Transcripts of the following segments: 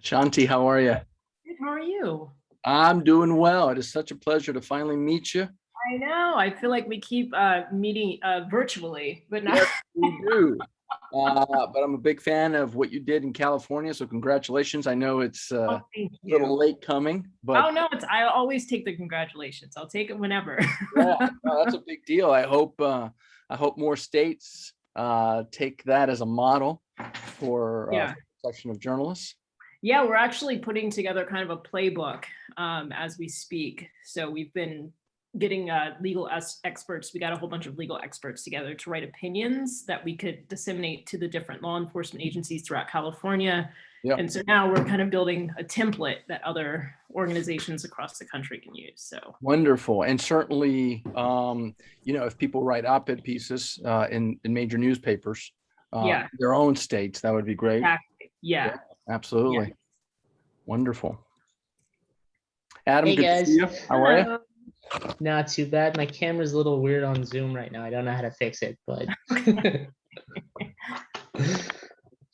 Shanti, how are you? Good, how are you? I'm doing well. It is such a pleasure to finally meet you. I know. I feel like we keep meeting virtually, but not. Yes, we do. But I'm a big fan of what you did in California, so congratulations. I know it's Oh, a thank little you. late coming, but Oh no, I always take the congratulations. I'll take it whenever. yeah, no, that's a big deal. I hope more states take that as a model for Yeah. protection of journalists. Yeah, we're actually putting together kind of a playbook as we speak. So we've been getting legal experts. We got a whole bunch of legal experts together to write opinions that we could disseminate to the different law enforcement agencies throughout California. Yep. And so now we're kind of building a template that other organizations across the country can use. So Wonderful. And certainly, if people write op-ed pieces in major newspapers, yeah, their own states, that would be great. exactly. Yeah. Absolutely. Yeah. Wonderful. Adam, Hey good to see guys. you. How are you? Hello. Not too bad. My camera's a little weird on Zoom right now. I don't know how to fix it, but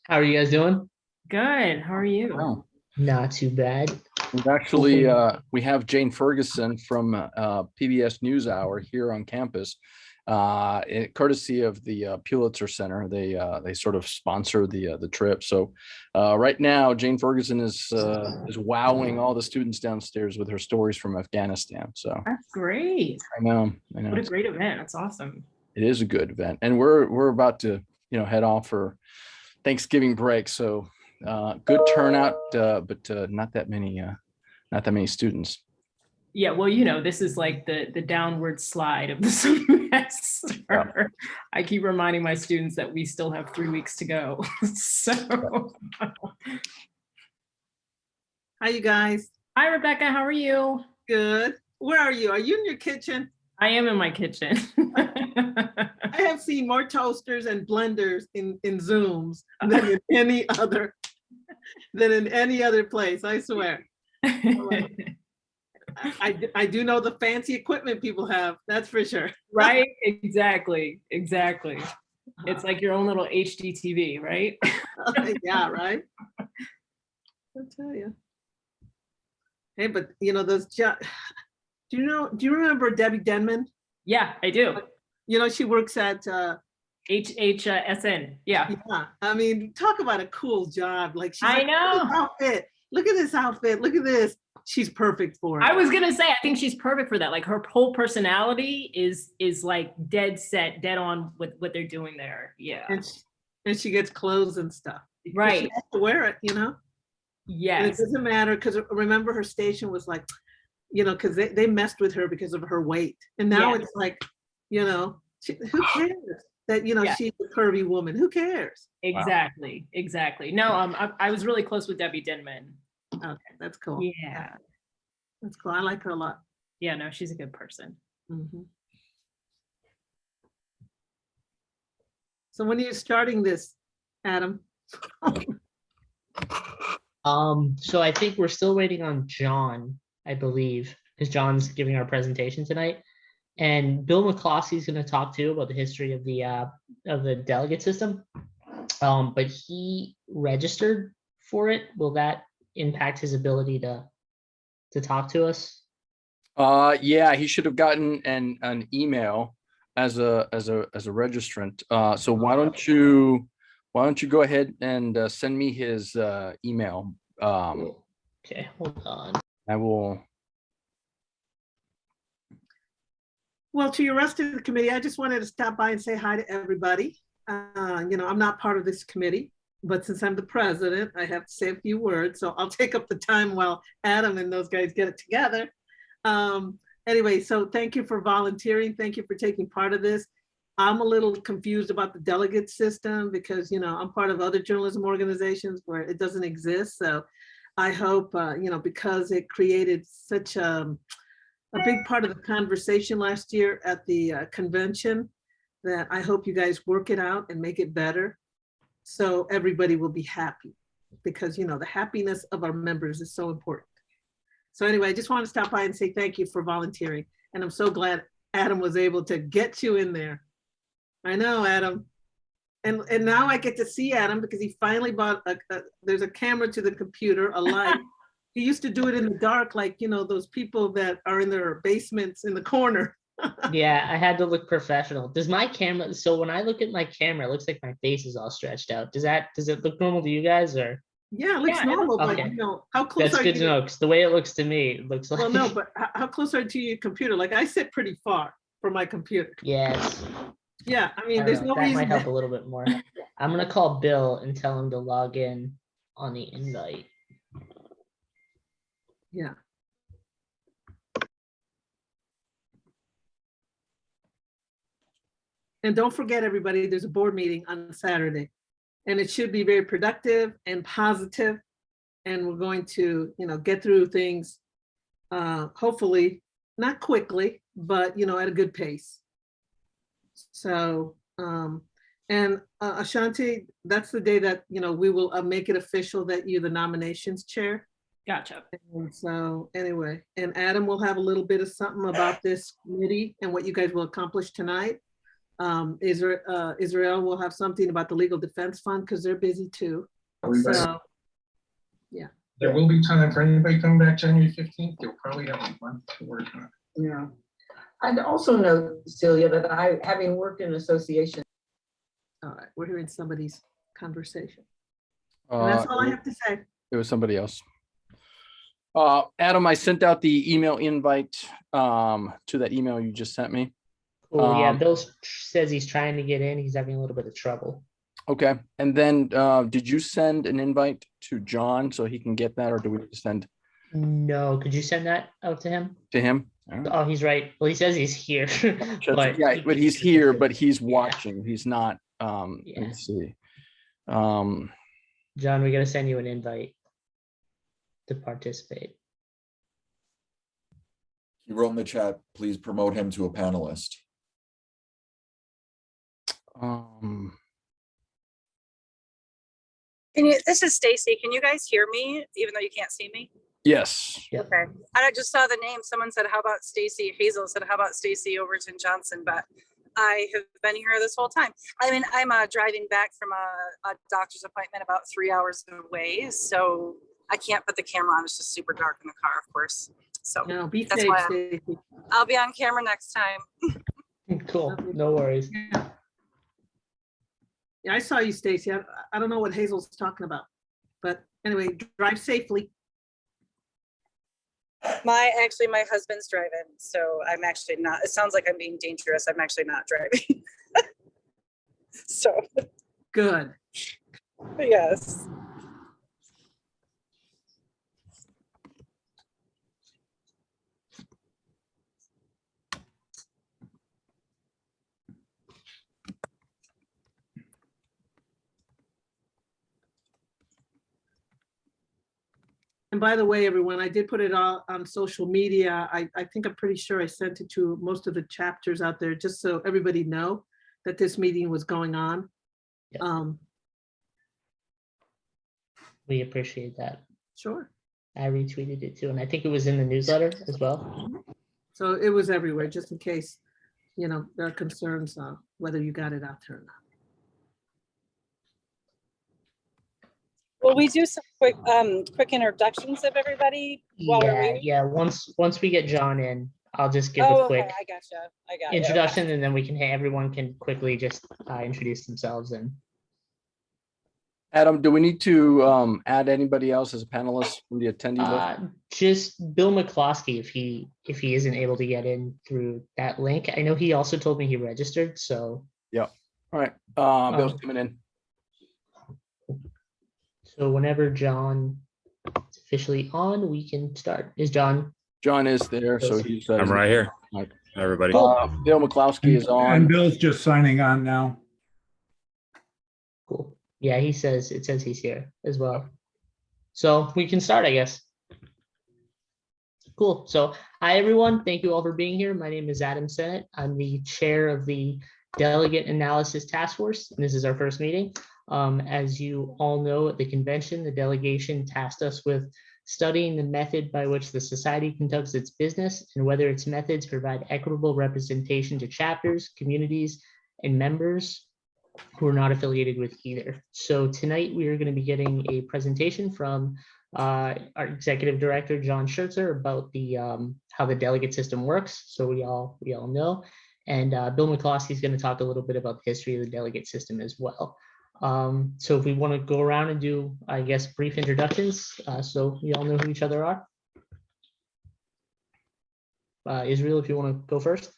how are you guys doing? Good. How are you? Wow. Not too bad. We've actually, we have Jane Ferguson from PBS NewsHour here on campus. Courtesy of the Pulitzer Center, they sort of sponsor the trip. So right now, Jane Ferguson is wowing all the students downstairs with her stories from Afghanistan. So That's great. I know. What a great event. That's awesome. It is a good event, and we're about to head off for Thanksgiving break. So good turnout, but not that many students. Yeah, well, this is like the downward slide of the semester. Yeah. I keep reminding my students that we still have 3 weeks to go. So, hi, you guys. Hi, Rebecca. How are you? Good. Where are you? Are you in your kitchen? I am in my kitchen. I have seen more toasters and blenders in Zooms than in any other place. I swear. I do know the fancy equipment people have, that's for sure. Right? Exactly. It's like your own little HDTV, right? Yeah, right? I'll tell you. Hey, but those do you remember Debbie Denman? Yeah, I do. She works at HHSN. Yeah. I mean, talk about a cool job. Like, she's I know. Look at this outfit. Look at this. She's perfect for it. I was gonna say, I think she's perfect for that. Like, her whole personality is like dead on with what they're doing there. Yeah. And she gets clothes and stuff. Right. She has to wear it, Yes. And it doesn't matter, because remember, her station was like, because they messed with her because of her weight. And now it's like, who cares that, she's a curvy woman? Who cares? Exactly. Wow. Exactly. No, I was really close with Debbie Denman. Okay, that's cool. Yeah. That's cool. I like her a lot. Yeah, no, she's a good person. Mm-hmm. So when are you starting this, Adam? So I think we're still waiting on John, I believe, because John's giving our presentation tonight. And Bill Mccluskey is going to talk too about the history of the delegate system. But he registered for it. Will that impact his ability to talk to us? Yeah, he should have gotten an email as a registrant. So why don't you go ahead and send me his email? Okay, hold on. I will. Well, to your rest of the committee, I just wanted to stop by and say hi to everybody. I'm not part of this committee, but since I'm the president, I have to say a few words. So I'll take up the time while Adam and those guys get it together. Anyway, so thank you for volunteering. Thank you for taking part of this. I'm a little confused about the delegate system because, I'm part of other journalism organizations where it doesn't exist. So I hope, because it created such a big part of the conversation last year at the convention, that I hope you guys work it out and make it better so everybody will be happy, because, the happiness of our members is so important. So anyway, I just want to stop by and say thank you for volunteering. And I'm so glad Adam was able to get you in there. I know, Adam. And now I get to see Adam because he finally bought there's a camera to the computer, a light. He used to do it in the dark, like, you know, those people that are in their basements in the corner. Yeah, I had to look professional. Does my camera, so when I look at my camera, it looks like my face is all stretched out. Does it look normal to you guys, or? Yeah, it looks Yeah, it normal, but okay. you know, how close That's are good you? to know, because the way it looks to me, it looks like. Well, no, but how close are you to your computer? Like I sit pretty far from my computer. Yes. Yeah, I I mean, don't there's know, no that reason. might help a little bit more. I'm gonna call Bill and tell him to log in on the invite. Yeah. And don't forget, everybody, there's a board meeting on Saturday, and it should be very productive and positive. And we're going to, you know, get through things, hopefully not quickly, but, you know, at a good pace. So, and Ashanti, that's the day that, you know, we will make it official that you're the nominations chair. Gotcha. And so anyway, and Adam will have a little bit of something about this committee and what you guys will accomplish tonight. Israel will have something about the legal defense fund because they're busy too. So, yeah. There will be time for anybody coming back January 15th. You'll probably have a month to work on it. Yeah. I'd also note, Celia, that having worked in association. All right, we're hearing somebody's conversation. And that's all I have to say. It was somebody else. Adam, I sent out the email invite to that email you just sent me. Cool, yeah, Bill says he's trying to get in. He's having a little bit of trouble. Okay, and then did you send an invite to John so he can get that, or do we need to send No, could you send that out to him? to him? All right. Oh, he's right. Well, he says he's here. but Yeah, but he's here, but he's watching. He's not. Let Yeah. me see. John, we gotta send you an invite to participate. He wrote in the chat, please promote him to a panelist. This is Stacey. Can you guys hear me, even though you can't see me? Yes. Yep. Okay. I just saw the name. Someone said, how about Stacey? Hazel said, how about Stacey Overton Johnson? But I have been here this whole time. I mean, I'm driving back from a doctor's appointment about 3 hours away. So I can't put the camera on. It's just super dark in the car, of course. So No, be that's safe, why Stacey. I'll be on camera next time. Cool, no worries. Yeah, I saw you, Stacey. I don't know what Hazel's talking about, but anyway, drive safely. My husband's driving, so I'm actually not. It sounds like I'm being dangerous. I'm actually not driving. So Good. yes. And by the way, everyone, I did put it all on social media. I think I'm pretty sure I sent it to most of the chapters out there, just so everybody know that this meeting was going on. Yep. We appreciate that. Sure. I retweeted it too, and I think it was in the newsletter as well. So it was everywhere, just in case, you know, there are concerns on whether you got it out there or not. Will we do some quick introductions of everybody while we're Yeah, waiting? yeah. Once we get John in, I'll just give Oh, a okay, quick I gotcha. I got it. introduction, and then we can everyone can quickly just introduce themselves. And Adam, do we need to add anybody else as a panelist from the attendee list? just Bill Mccluskey, if he isn't able to get in through that link. I know he also told me he registered. So All right. Bill's coming in. so whenever John is officially on, we can start. Is John? John is there, so he's. I'm right here. Right. Hi, everybody. Bill Mccluskey is And on. Bill's just signing on now. Cool. Yeah, it says he's here as well. So we can start, I guess. Cool. So hi, everyone. Thank you all for being here. My name is Adam Sennett. I'm the chair of the Delegate Analysis Task Force, and this is our first meeting. As you all know, at the convention, the delegation tasked us with studying the method by which the society conducts its business and whether its methods provide equitable representation to chapters, communities, and members who are not affiliated with either. So tonight we are going to be getting a presentation from our executive director, John Schertzer, about the how the delegate system works. So we all know. And Bill Mccluskey is going to talk a little bit about the history of the delegate system as well. So if we want to go around and do, I guess, brief introductions, so we all know who each other are. Israel, if you want to go first.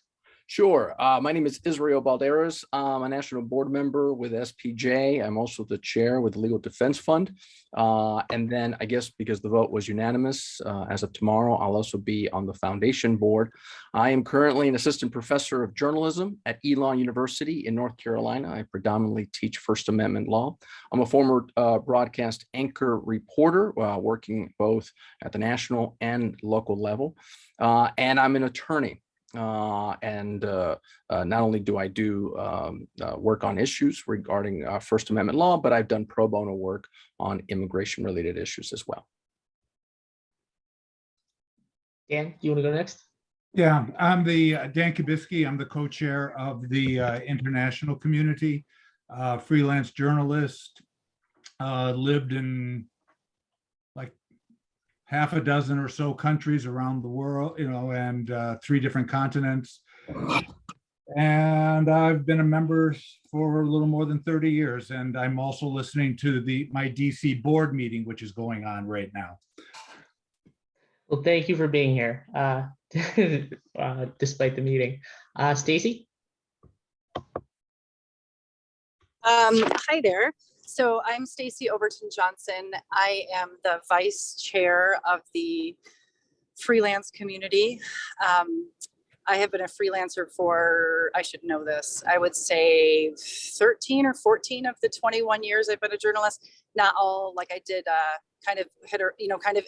Sure. My name is Israel Balderas. I'm a national board member with SPJ. I'm also the chair with the Legal Defense Fund. And then I guess because the vote was unanimous, as of tomorrow, I'll also be on the foundation board. I am currently an assistant professor of journalism at Elon University in North Carolina. I predominantly teach First Amendment law. I'm a former broadcast anchor reporter, working both at the national and local level. And I'm an attorney. Not only do I do work on issues regarding First Amendment law, but I've done pro bono work on immigration related issues as well. Dan, you want to go next? Yeah, I'm the Dan Kubisky. I'm the co-chair of the international community, freelance journalist, lived in like half a dozen or so countries around the world, and 3 different continents. And I've been a member for a little more than 30 years. And I'm also listening to my DC board meeting, which is going on right now. Well, thank you for being here, despite the meeting. Stacey? Hi there. So I'm Stacey Overton Johnson. I am the vice chair of the freelance community. I have been a freelancer for, I should know this, I would say 13 or 14 of the 21 years I've been a journalist. Not all, like I did kind of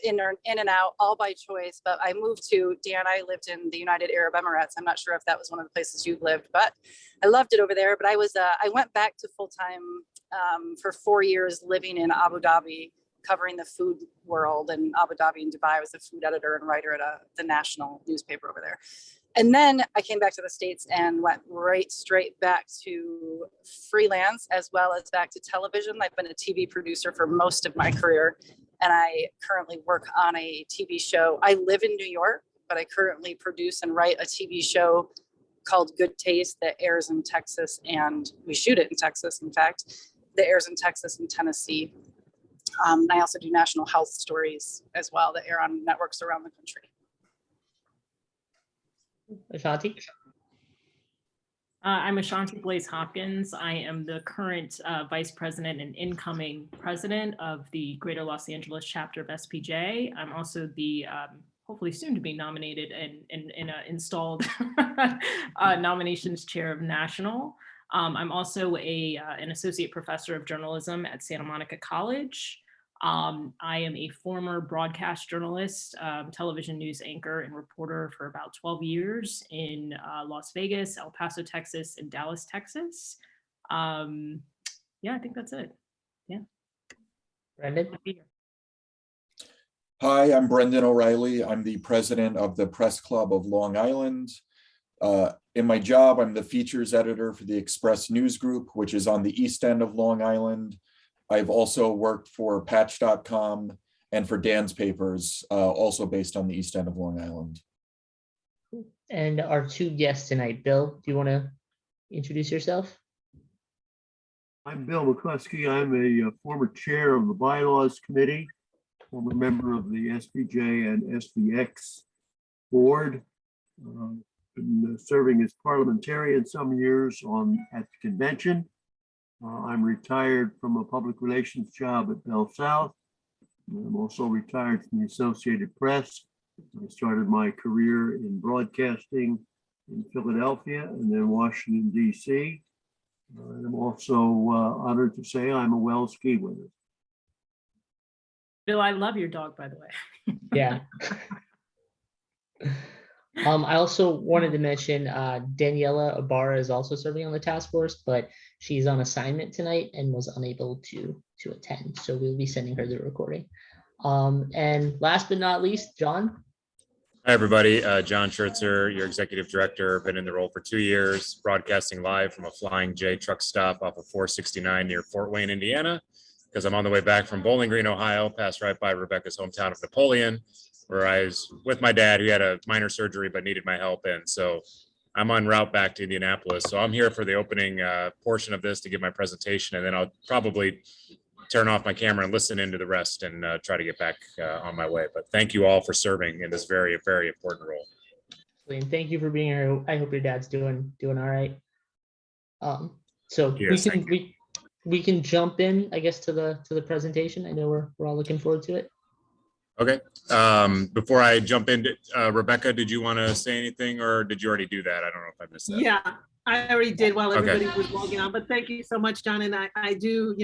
in and out, all by choice, but I moved to, Dan, I lived in the United Arab Emirates. I'm not sure if that was one of the places you lived, but I loved it over there. But I went back to full-time for 4 years living in Abu Dhabi, covering the food world in Abu Dhabi and Dubai. I was a food editor and writer at the national newspaper over there. And then I came back to the States and went straight back to freelance, as well as back to television. I've been a TV producer for most of my career, and I currently work on a TV show. I live in New York, but I currently produce and write a TV show called Good Taste that airs in Texas, and we shoot it in Texas, in fact, that airs in Texas and Tennessee. I also do national health stories as well that air on networks around the country. Ashanti? I'm Ashanti Blaze Hopkins. I am the current vice president and incoming president of the Greater Los Angeles chapter of SPJ. I'm also the hopefully soon to be nominated and installed nominations chair of national. I'm also an associate professor of journalism at Santa Monica College. I am a former broadcast journalist, television news anchor and reporter for about 12 years in Las Vegas, El Paso, Texas, and Dallas, Texas. Yeah, I think that's it. Yeah. Brendan? Hi, I'm Brendan O'Reilly. I'm the president of the Press Club of Long Island. In my job, I'm the features editor for the Express News Group, which is on the east end of Long Island. I've also worked for Patch.com and for Dan's Papers, also based on the east end of Long Island. And our 2 guests tonight. Bill, do you want to introduce yourself? I'm Bill Mccluskey. I'm a former chair of the Bylaws Committee, former member of the SPJ and SVX board. Been serving as parliamentarian some years at the convention. I'm retired from a public relations job at Bell South. I'm also retired from the Associated Press. I started my career in broadcasting in Philadelphia and then Washington, D.C. I'm also honored to say I'm a Wells ski winner. Bill, I love your dog, by the way. Yeah. I also wanted to mention Daniela Ibarra is also serving on the task force, but she's on assignment tonight and was unable to attend. So we'll be sending her the recording. And last but not least, John. Hi, everybody. John Schertzer, your executive director. Been in the role for 2 years, broadcasting live from a Flying J truck stop off of 469 near Fort Wayne, Indiana, because I'm on the way back from Bowling Green, Ohio, passed right by Rebecca's hometown of Napoleon, where I was with my dad, who had a minor surgery but needed my help. And so I'm en route back to Indianapolis. So I'm here for the opening portion of this to give my presentation, and then I'll probably turn off my camera and listen into the rest and try to get back on my way. But thank you all for serving in this very, very important role. And thank you for being here. I hope your dad's doing all right. So Yes, we can jump in, I guess, to the presentation. I know we're all looking forward to it. Okay. Before I jump into Rebecca, did you want to say anything, or did you already do that? I don't know if I missed that. Yeah, I already did while Okay. everybody was logging on, but thank you so much, John. And I do,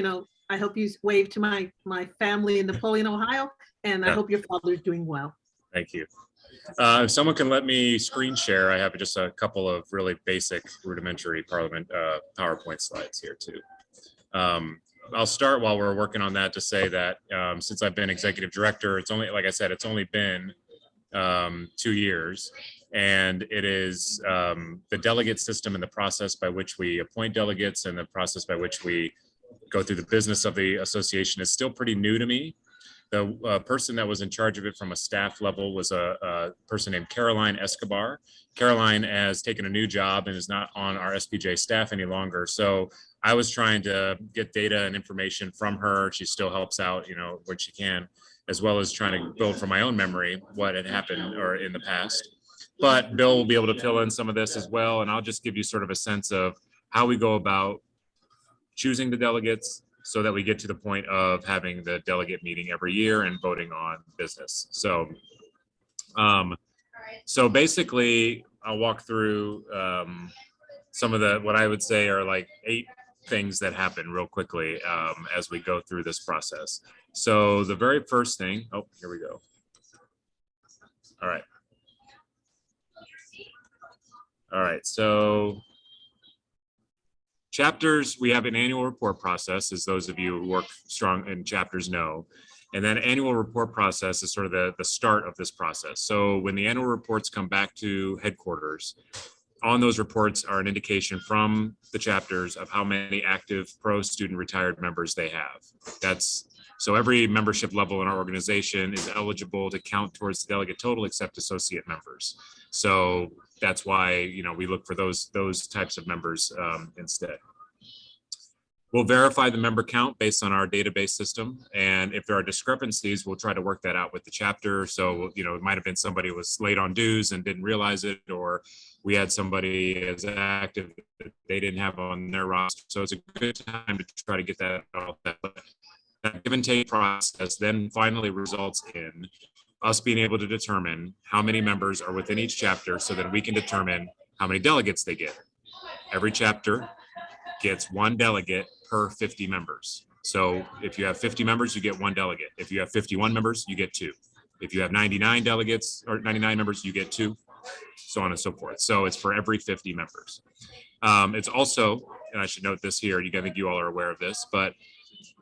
I hope you wave to my family in Napoleon, Ohio, and I Yeah. hope your father's doing well. Thank you. If someone can let me screen share, I have just a couple of really basic rudimentary Parliament PowerPoint slides here too. I'll start while we're working on that to say that since I've been executive director, it's only, like I said, it's only been 2 years, and it is the delegate system and the process by which we appoint delegates and the process by which we go through the business of the association is still pretty new to me. The person that was in charge of it from a staff level was a person named Caroline Escobar. Caroline has taken a new job and is not on our SPJ staff any longer. So I was trying to get data and information from her. She still helps out, when she can, as well as trying to build from my own memory what had happened or in the past. But Bill will be able to fill in some of this as well. And I'll just give you sort of a sense of how we go about choosing the delegates so that we get to the point of having the delegate meeting every year and voting on business. So, so basically I'll walk through some of what I would say are like 8 things that happen real quickly as we go through this process. So the very first thing, oh, here we go. All right. All right, so chapters, we have an annual report process, as those of you who work strong in chapters know. And then annual report process is sort of the start of this process. So when the annual reports come back to headquarters, on those reports are an indication from the chapters of how many active pro-student retired members they have. So every membership level in our organization is eligible to count towards the delegate total except associate members. So that's why, we look for those types of members instead. We'll verify the member count based on our database system. And if there are discrepancies, we'll try to work that out with the chapter. So, it might've been somebody who was late on dues and didn't realize it, or we had somebody as active that they didn't have on their roster. So it's a good time to try to get that all set. That give and take process then finally results in us being able to determine how many members are within each chapter so that we can determine how many delegates they get. Every chapter gets 1 delegate per 50 members. So if you have 50 members, you get 1 delegate. If you have 51 members, you get 2. If you have 99 delegates or 99 members, you get 2, so on and so forth. So it's for every 50 members. It's also, and I should note this here, I think you all are aware of this, but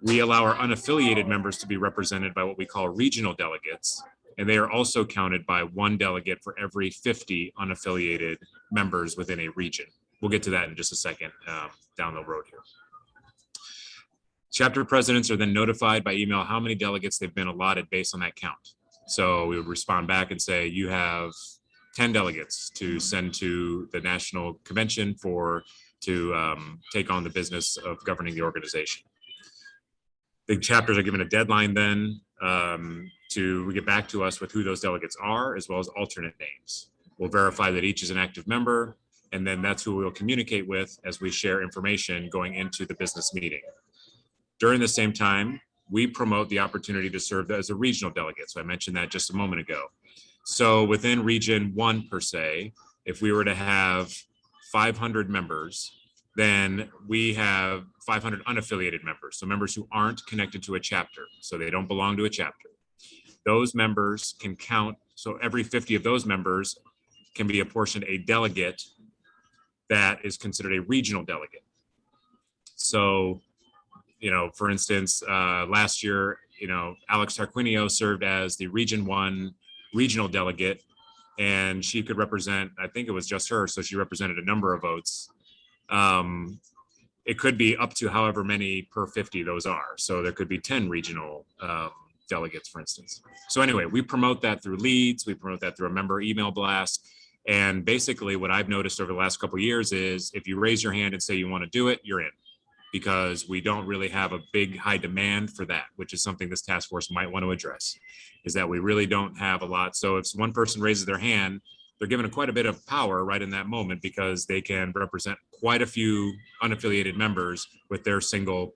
we allow our unaffiliated members to be represented by what we call regional delegates. And they are also counted by 1 delegate for every 50 unaffiliated members within a region. We'll get to that in just a second down the road here. Chapter presidents are then notified by email how many delegates they've been allotted based on that count. So we would respond back and say, you have 10 delegates to send to the national convention to take on the business of governing the organization. The chapters are given a deadline then to get back to us with who those delegates are, as well as alternate names. We'll verify that each is an active member, and then that's who we'll communicate with as we share information going into the business meeting. During the same time, we promote the opportunity to serve as a regional delegate. So I mentioned that just a moment ago. So within Region 1 per se, if we were to have 500 members, then we have 500 unaffiliated members. So members who aren't connected to a chapter, so they don't belong to a chapter. Those members can count. So every 50 of those members can be apportioned a delegate that is considered a regional delegate. So, for instance, last year, Alex Tarquinio served as the Region 1 regional delegate, and she could represent, I think it was just her, so she represented a number of votes. It could be up to however many per 50 those are. So there could be 10 regional delegates, for instance. So anyway, we promote that through leads, we promote that through a member email blast. And basically what I've noticed over the last couple of years is if you raise your hand and say you want to do it, you're in. Because we don't really have a big high demand for that, which is something this task force might want to address, is that we really don't have a lot. So if one person raises their hand, they're given quite a bit of power right in that moment because they can represent quite a few unaffiliated members with their single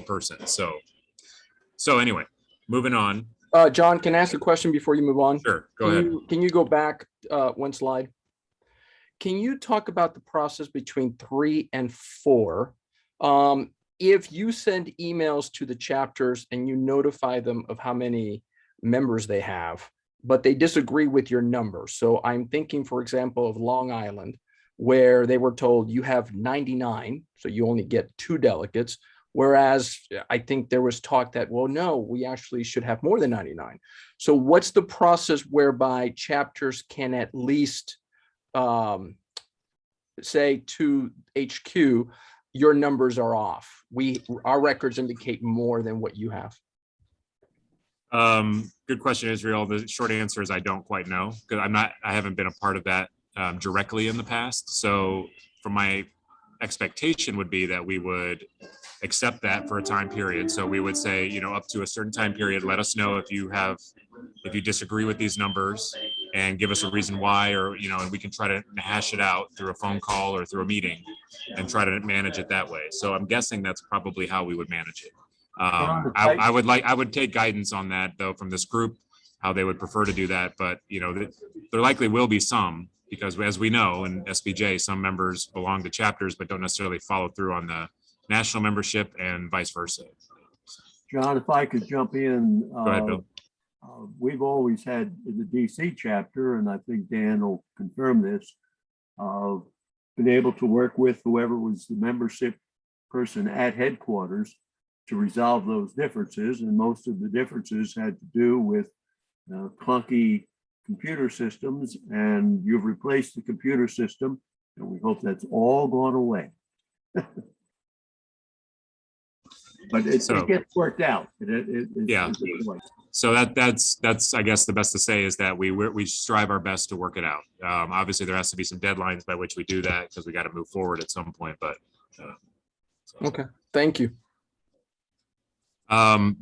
person. So anyway, moving on. John, can I ask a question before you move on? Sure, go ahead. Can you go back one slide? Can you talk about the process between 3 and 4? If you send emails to the chapters and you notify them of how many members they have, but they disagree with your number. So I'm thinking, for example, of Long Island, where they were told you have 99, so you only get 2 delegates. Whereas I think there was talk that, well, no, we actually should have more than 99. So what's the process whereby chapters can at least say to HQ, your numbers are off. Our records indicate more than what you have. Good question, Israel. The short answer is I don't quite know because I haven't been a part of that directly in the past. So from my expectation would be that we would accept that for a time period. So we would say, up to a certain time period, let us know if you disagree with these numbers and give us a reason why, or, and we can try to hash it out through a phone call or through a meeting and try to manage it that way. So I'm guessing that's probably how we would manage it. I would take guidance on that though from this group, how they would prefer to do that. But there likely will be some, because as we know in SPJ, some members belong to chapters but don't necessarily follow through on the national membership and vice versa. John, if I could jump in. Go ahead, Bill. We've always had the DC chapter, and I think Dan will confirm this, been able to work with whoever was the membership person at headquarters to resolve those differences. And most of the differences had to do with clunky computer systems, and you've replaced the computer system, and we hope that's all gone away. But it gets worked out. Yeah. So that's I guess the best to say is that we strive our best to work it out. Obviously, there has to be some deadlines by which we do that because we got to move forward at some point. But okay, thank you.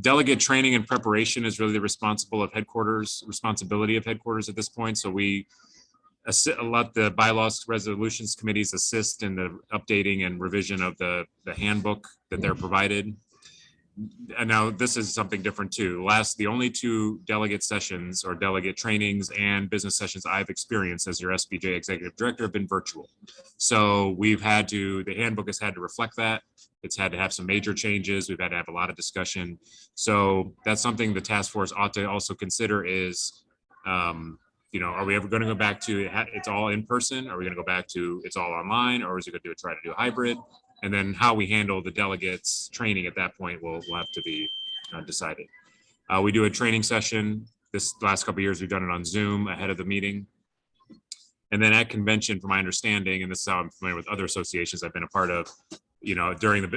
Delegate training and preparation is really the responsibility of headquarters at this point. So we let the bylaws resolutions committees assist in the updating and revision of the handbook that they're provided. And now this is something different too. The only 2 delegate sessions or delegate trainings and business sessions I've experienced as your SPJ executive director have been virtual. So the handbook has had to reflect that. It's had to have some major changes. We've had to have a lot of discussion. So that's something the task force ought to also consider is, are we ever going to go back to it's all in person? Are we going to go back to it's all online, or is it going to try to do a hybrid? And then how we handle the delegates training at that point will have to be decided. We do a training session. This last couple of years, we've done it on Zoom ahead of the meeting. And then at convention, from my understanding, and this is how I'm familiar with other associations I've been a part of, during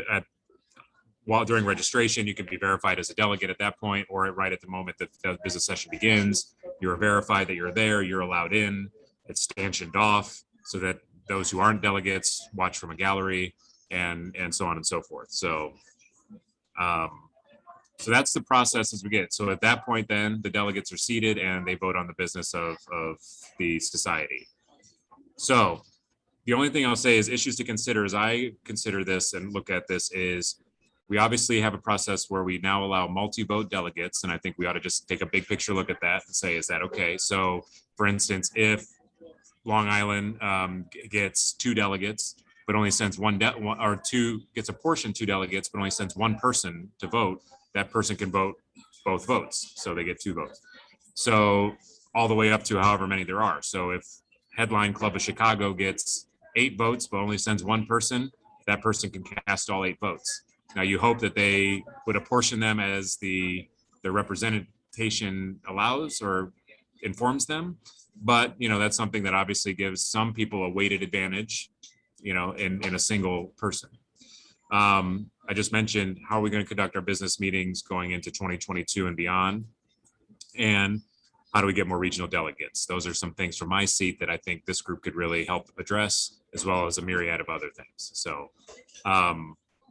registration, you can be verified as a delegate at that point, or right at the moment that the business session begins, you're verified that you're there, you're allowed in, it's stanchioned off so that those who aren't delegates watch from a gallery, and so on and so forth. So that's the process as we get. So at that point, then the delegates are seated and they vote on the business of the society. So the only thing I'll say is issues to consider as I consider this and look at this is we obviously have a process where we now allow multi-vote delegates. And I think we ought to just take a big picture look at that and say, is that okay? So for instance, if Long Island gets 2 delegates, but only sends gets apportioned 2 delegates, but only sends 1 person to vote, that person can vote both votes. So they get 2 votes. So all the way up to however many there are. So if Headline Club of Chicago gets 8 votes, but only sends 1 person, that person can cast all 8 votes. Now you hope that they would apportion them as the representation allows, or informs them. But, that's something that obviously gives some people a weighted advantage, in a single person. I just mentioned, how are we going to conduct our business meetings going into 2022 and beyond? And how do we get more regional delegates? Those are some things from my seat that I think this group could really help address, as well as a myriad of other things. So,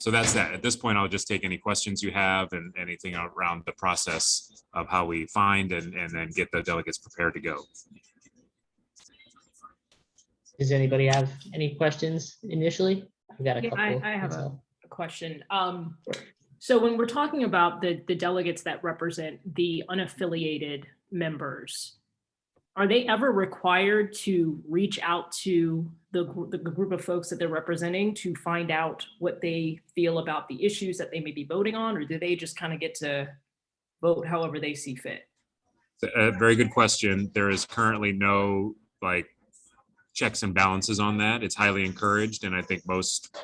so that's that. At this point, I'll just take any questions you have and anything around the process of how we find and then get the delegates prepared to go. Does anybody have any questions initially? I've got a Yeah, couple. I have that's a all. question. So when we're talking about the delegates that represent the unaffiliated members, are they ever required to reach out to the group of folks that they're representing to find out what they feel about the issues that they may be voting on, or do they just kind of get to vote however they see fit? A very good question. There is currently no checks and balances on that. It's highly encouraged, and I think most,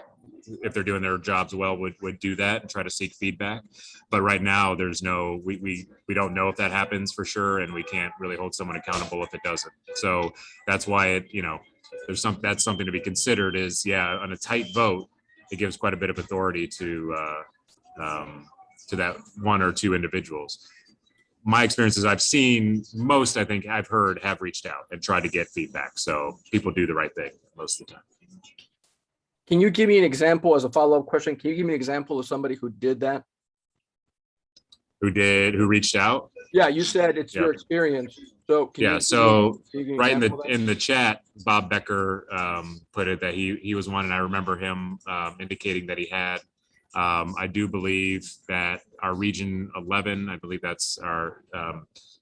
if they're doing their jobs well, would do that and try to seek feedback. But right now, there's no, we don't know if that happens for sure, and we can't really hold someone accountable if it doesn't. So that's why it, that's something to be considered. Is on a tight vote, it gives quite a bit of authority to that one or two individuals. My experience is I've seen most, I think I've heard, have reached out and tried to get feedback. So people do the right thing most of the time. Can you give me an example as a follow-up question? Can you give me an example of somebody who did that? Who reached out? Yeah, you said it's your experience. So can you so give me an right example of that? in the chat, Bob Becker put it that he was one, and I remember him indicating that he had. I do believe that our region 11, I believe that's our,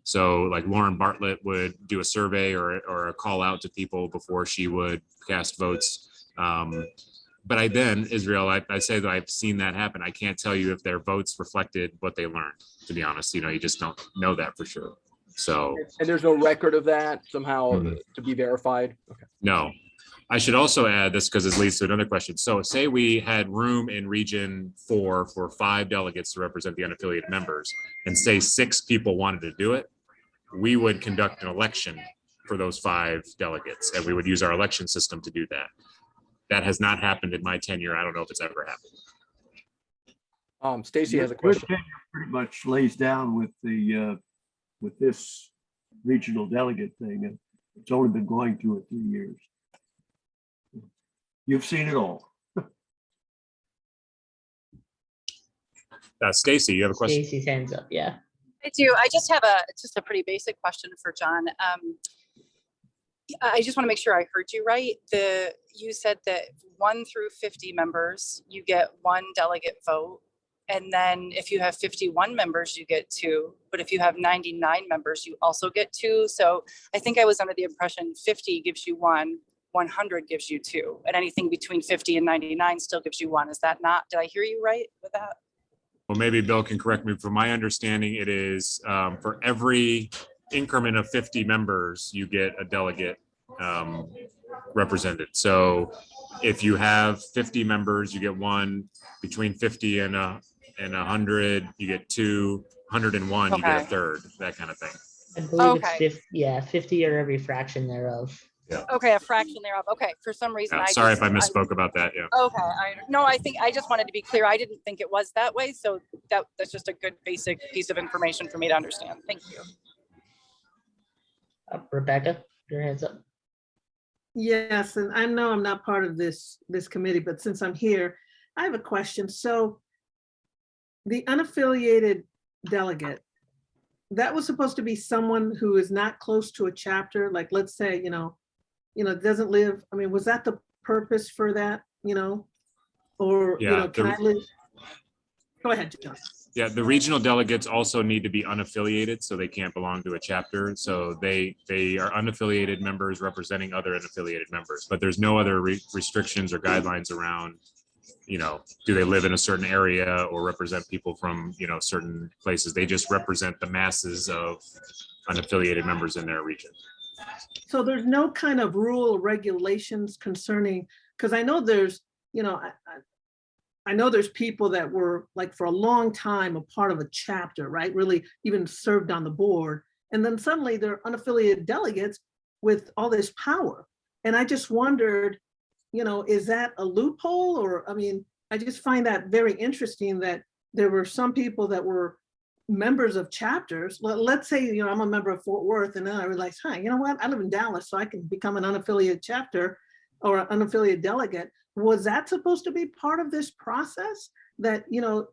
so like Lauren Bartlett would do a survey or a call out to people before she would cast votes. But Israel, I say that I've seen that happen. I can't tell you if their votes reflected what they learned, to be honest. You just don't know that for sure. So. And there's no record of that somehow to be verified? Okay. No. I should also add this because it leads to another question. So say we had room in region 4 for 5 delegates to represent the unaffiliated members, and say 6 people wanted to do it, we would conduct an election for those 5 delegates, and we would use our election system to do that. That has not happened in my tenure. I don't know if it's ever happened. Stacey has a Your question. tenure pretty much lays down with the with this regional delegate thing, and it's only been going 2 or 3 years. You've seen it all. Stacey, you have a question? Stacey's hands up. Yeah. I do. I just have a pretty basic question for John. I just want to make sure I heard you right. You said that 1 through 50 members, you get 1 delegate vote. And then if you have 51 members, you get 2. But if you have 99 members, you also get 2. So I think I was under the impression 50 gives you 1, 100 gives you 2, and anything between 50 and 99 still gives you 1. Is that not, did I hear you right with that? Well, maybe Bill can correct me. From my understanding, it is for every increment of 50 members, you get a delegate represented. So if you have 50 members, you get 1. Between 50 and 100, you get 2. 101, you get a third. That kind of thing. I believe it's 50, 50 or every fraction thereof. Yeah. Okay, a fraction thereof. Okay, for some reason. Sorry if I misspoke about that. Yeah. Okay, I think I just wanted to be clear. I didn't think it was that way. So that's just a good basic piece of information for me to understand. Thank you. Rebecca, your hands up. Yes, and I know I'm not part of this committee, but since I'm here, I have a question. So the unaffiliated delegate, that was supposed to be someone who is not close to a chapter, like let's say, doesn't live, I mean, was that the purpose for that, or, can I live? Go ahead, John. Yeah, the regional delegates also need to be unaffiliated, so they can't belong to a chapter. So they are unaffiliated members representing other unaffiliated members, but there's no other restrictions or guidelines around, do they live in a certain area or represent people from, certain places. They just represent the masses of unaffiliated members in their region. So there's no kind of rule or regulations concerning, because I know there's, I know there's people that were like for a long time a part of a chapter, right? Really even served on the board. And then suddenly they're unaffiliated delegates with all this power. And I just wondered, is that a loophole? Or, I mean, I just find that very interesting that there were some people that were members of chapters. Let's say, I'm a member of Fort Worth, and then I realized, you know what? I live in Dallas, so I can become an unaffiliated chapter or an unaffiliated delegate. Was that supposed to be part of this process? That,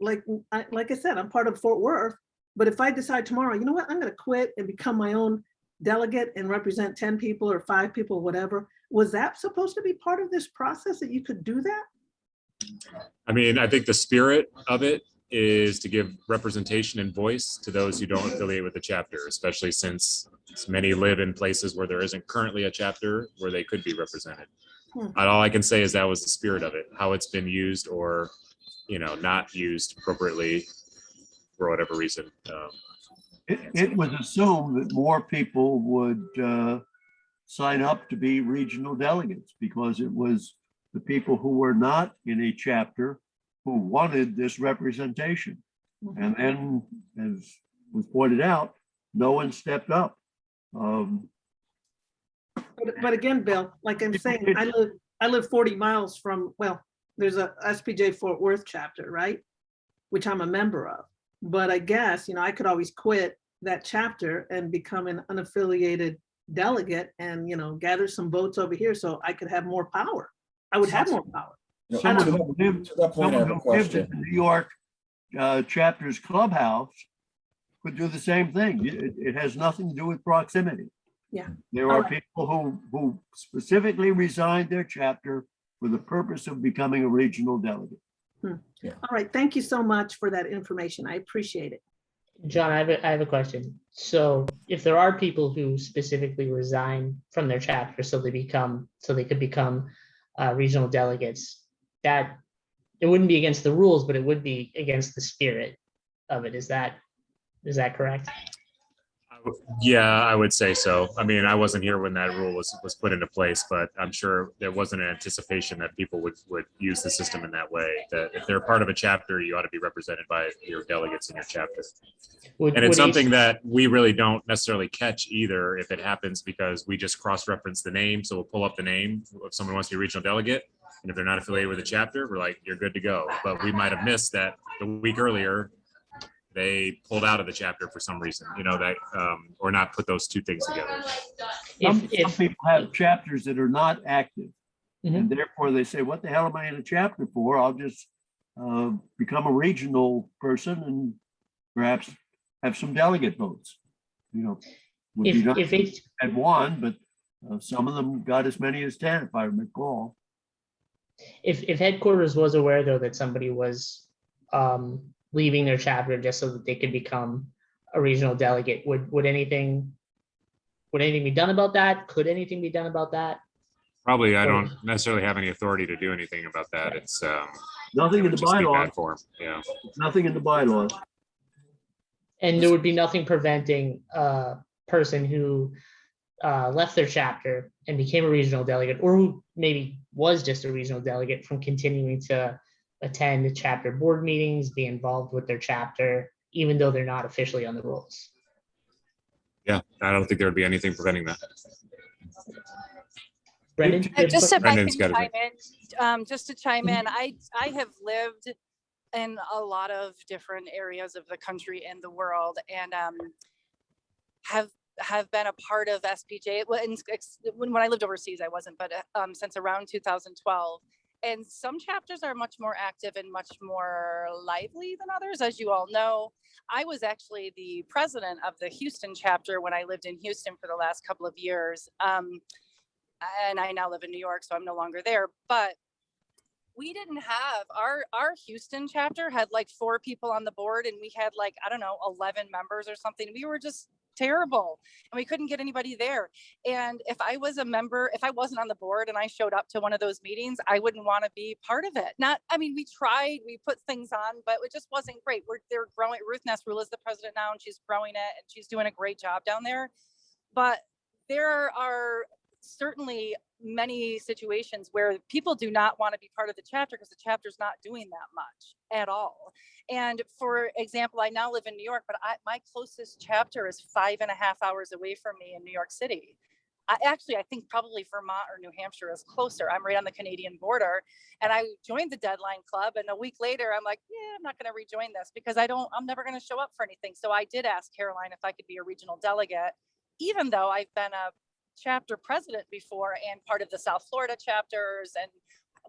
like I said, I'm part of Fort Worth, but if I decide tomorrow, you know what, I'm going to quit and become my own delegate and represent 10 people or 5 people, whatever. Was that supposed to be part of this process, that you could do that? I mean, I think the spirit of it is to give representation and voice to those who don't affiliate with the chapter, especially since many live in places where there isn't currently a chapter where they could be represented. All I can say is that was the spirit of it. How it's been used or, not used appropriately for whatever reason. It was assumed that more people would sign up to be regional delegates because it was the people who were not in a chapter who wanted this representation. And then, as was pointed out, no one stepped up. But again, Bill, like I'm saying, I live 40 miles from, there's a SPJ Fort Worth chapter, right? Which I'm a member of. But I guess, I could always quit that chapter and become an unaffiliated delegate and, gather some votes over here so I could have more power. I would have more power. Someone who lived in the New York chapter's clubhouse could do the same thing. It has nothing to do with proximity. Yeah. There are people who specifically resigned their chapter for the purpose of becoming a regional delegate. Yeah. All right. Thank you so much for that information. I appreciate it. John, I have a question. So if there are people who specifically resign from their chapter so they could become regional delegates, that it wouldn't be against the rules, but it would be against the spirit of it. Is that correct? Yeah, I would say so. I mean, I wasn't here when that rule was put into place, but I'm sure there wasn't an anticipation that people would use the system in that way. That if they're part of a chapter, you ought to be represented by your delegates in your chapter. And it's something that we really don't necessarily catch either if it happens because we just cross-reference the name. So we'll pull up the name if someone wants to be a regional delegate. And if they're not affiliated with a chapter, we're like, you're good to go. But we might have missed that the week earlier, they pulled out of the chapter for some reason, or not put those two things together. Some people have chapters that are not active, and therefore they say, what the hell am I in a chapter for? I'll just become a regional person and perhaps have some delegate votes. Would be nice if they had one, but some of them got as many as 10, if I recall. If headquarters was aware, though, that somebody was leaving their chapter just so that they could become a regional delegate, would anything be done about that? Could anything be done about that? Probably, I don't necessarily have any authority to do anything about that. It's nothing in the bylaws. Yeah, nothing in the bylaws. And there would be nothing preventing a person who left their chapter and became a regional delegate, or who maybe was just a regional delegate, from continuing to attend the chapter board meetings, be involved with their chapter, even though they're not officially on the rolls. Yeah, I don't think there would be anything preventing that. Brendan, just if I can chime in, just to chime in, I have lived in a lot of different areas of the country and the world, and have been a part of SPJ. When I lived overseas, I wasn't, but since around 2012. And some chapters are much more active and much more lively than others, as you all know. I was actually the president of the Houston chapter when I lived in Houston for the last couple of years. And I now live in New York, so I'm no longer there. But we didn't have, our Houston chapter had like 4 people on the board, and we had 11 members or something. We were just terrible, and we couldn't get anybody there. And if I was a member, if I wasn't on the board and I showed up to one of those meetings, I wouldn't want to be part of it. We tried, we put things on, but it just wasn't great. They're growing. Ruth Ness-Rule is the president now, and she's growing it, and she's doing a great job down there. But there are certainly many situations where people do not want to be part of the chapter because the chapter's not doing that much at all. And for example, I now live in New York, but my closest chapter is 5.5 hours away from me in New York City. I think probably Vermont or New Hampshire is closer. I'm right on the Canadian border, and I joined the Deadline Club. And a week later, I'm like, yeah, I'm not going to rejoin this because I'm never going to show up for anything. So I did ask Caroline if I could be a regional delegate, even though I've been a chapter president before and part of the South Florida chapters, and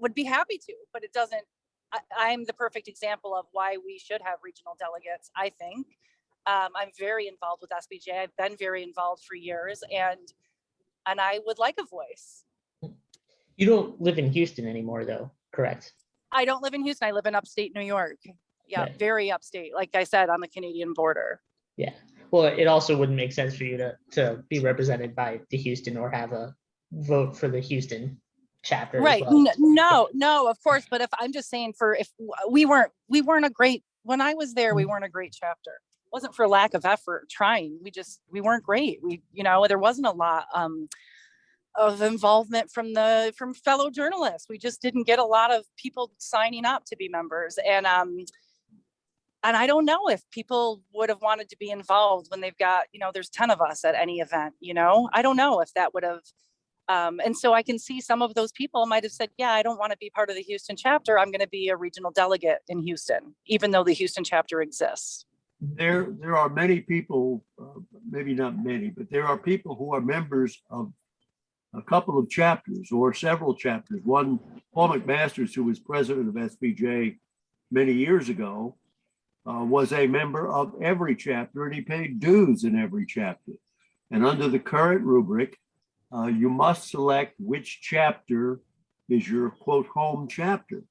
would be happy to, but it doesn't. I'm the perfect example of why we should have regional delegates, I think. I'm very involved with SPJ. I've been very involved for years, and I would like a voice. You don't live in Houston anymore, though, correct? I don't live in Houston. I live in upstate New York. Yeah, Right. very upstate. Like I said, on the Canadian border. Yeah. Well, it also wouldn't make sense for you to be represented by the Houston or have a vote for the Houston chapter. as Right. well. No, of course. But if I'm just saying, if we weren't a great, when I was there, we weren't a great chapter. It wasn't for lack of effort trying. We weren't great. There wasn't a lot of involvement from fellow journalists. We just didn't get a lot of people signing up to be members. And I don't know if people would have wanted to be involved when they've got, there's 10 of us at any event, I don't know if that would have. And so I can see some of those people might have said, yeah, I don't want to be part of the Houston chapter. I'm going to be a regional delegate in Houston, even though the Houston chapter exists. There are many people, maybe not many, but there are people who are members of a couple of chapters or several chapters. One, Paul McMasters, who was president of SPJ many years ago, was a member of every chapter, and he paid dues in every chapter. And under the current rubric, you must select which chapter is your quote home chapter,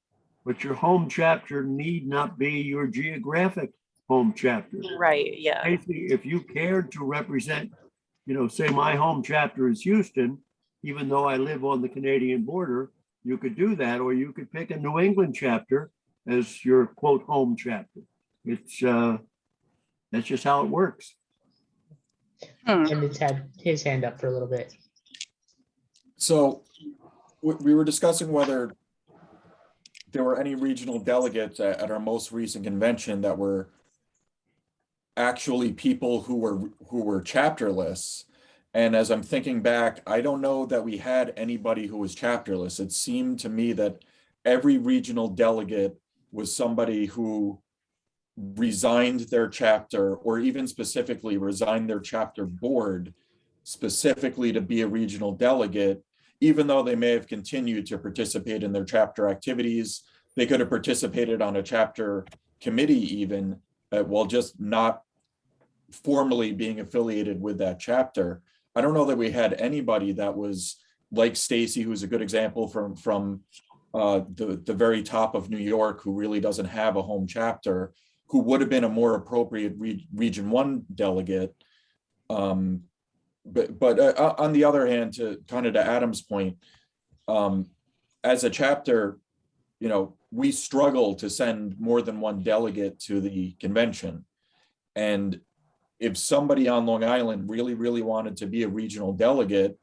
but your home chapter need not be your geographic home chapter. Right. Yeah. Basically, if you cared to represent, say my home chapter is Houston, even though I live on the Canadian border, you could do that, or you could pick a New England chapter as your quote home chapter. It's that's just how it works. And it's had his hand up for a little bit. So we were discussing whether there were any regional delegates at our most recent convention that were actually people who were chapterless. And as I'm thinking back, I don't know that we had anybody who was chapterless. It seemed to me that every regional delegate was somebody who resigned their chapter, or even specifically resigned their chapter board specifically to be a regional delegate, even though they may have continued to participate in their chapter activities. They could have participated on a chapter committee even, while just not formally being affiliated with that chapter. I don't know that we had anybody that was like Stacey, who's a good example from the very top of New York, who really doesn't have a home chapter, who would have been a more appropriate Region 1 delegate. But on the other hand, to Adam's point, as a chapter, we struggle to send more than one delegate to the convention. And if somebody on Long Island really, really wanted to be a regional delegate,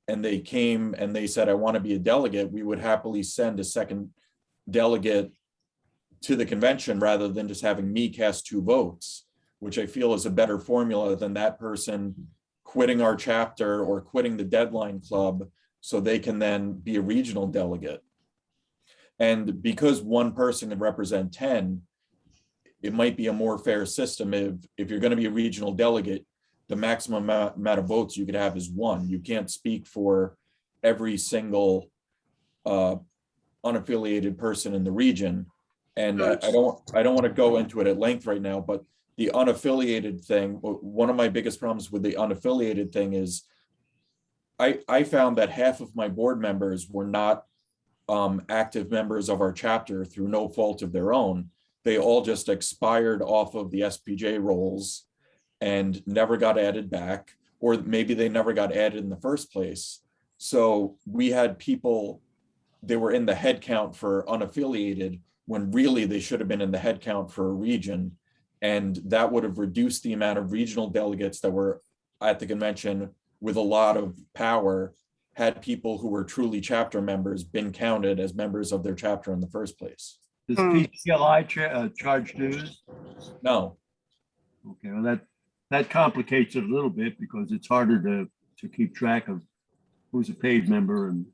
and they came and they said, I want to be a delegate, we would happily send a second delegate to the convention rather than just having me cast 2 votes, which I feel is a better formula than that person quitting our chapter or quitting the Deadline Club so they can then be a regional delegate. And because one person can represent 10, it might be a more fair system. If you're going to be a regional delegate, the maximum amount of votes you could have is 1. You can't speak for every single unaffiliated person in the region. And I don't want to go into it at length right now, but the unaffiliated thing, one of my biggest problems with the unaffiliated thing is I found that half of my board members were not active members of our chapter through no fault of their own. They all just expired off of the SPJ rolls and never got added back, or maybe they never got added in the first place. So we had people, they were in the head count for unaffiliated when really they should have been in the head count for a region. And that would have reduced the amount of regional delegates that were at the convention with a lot of power had people who were truly chapter members been counted as members of their chapter in the first place. Does PCLI charge dues? No, Okay, well, that complicates it a little bit because it's harder to keep track of who's a paid member and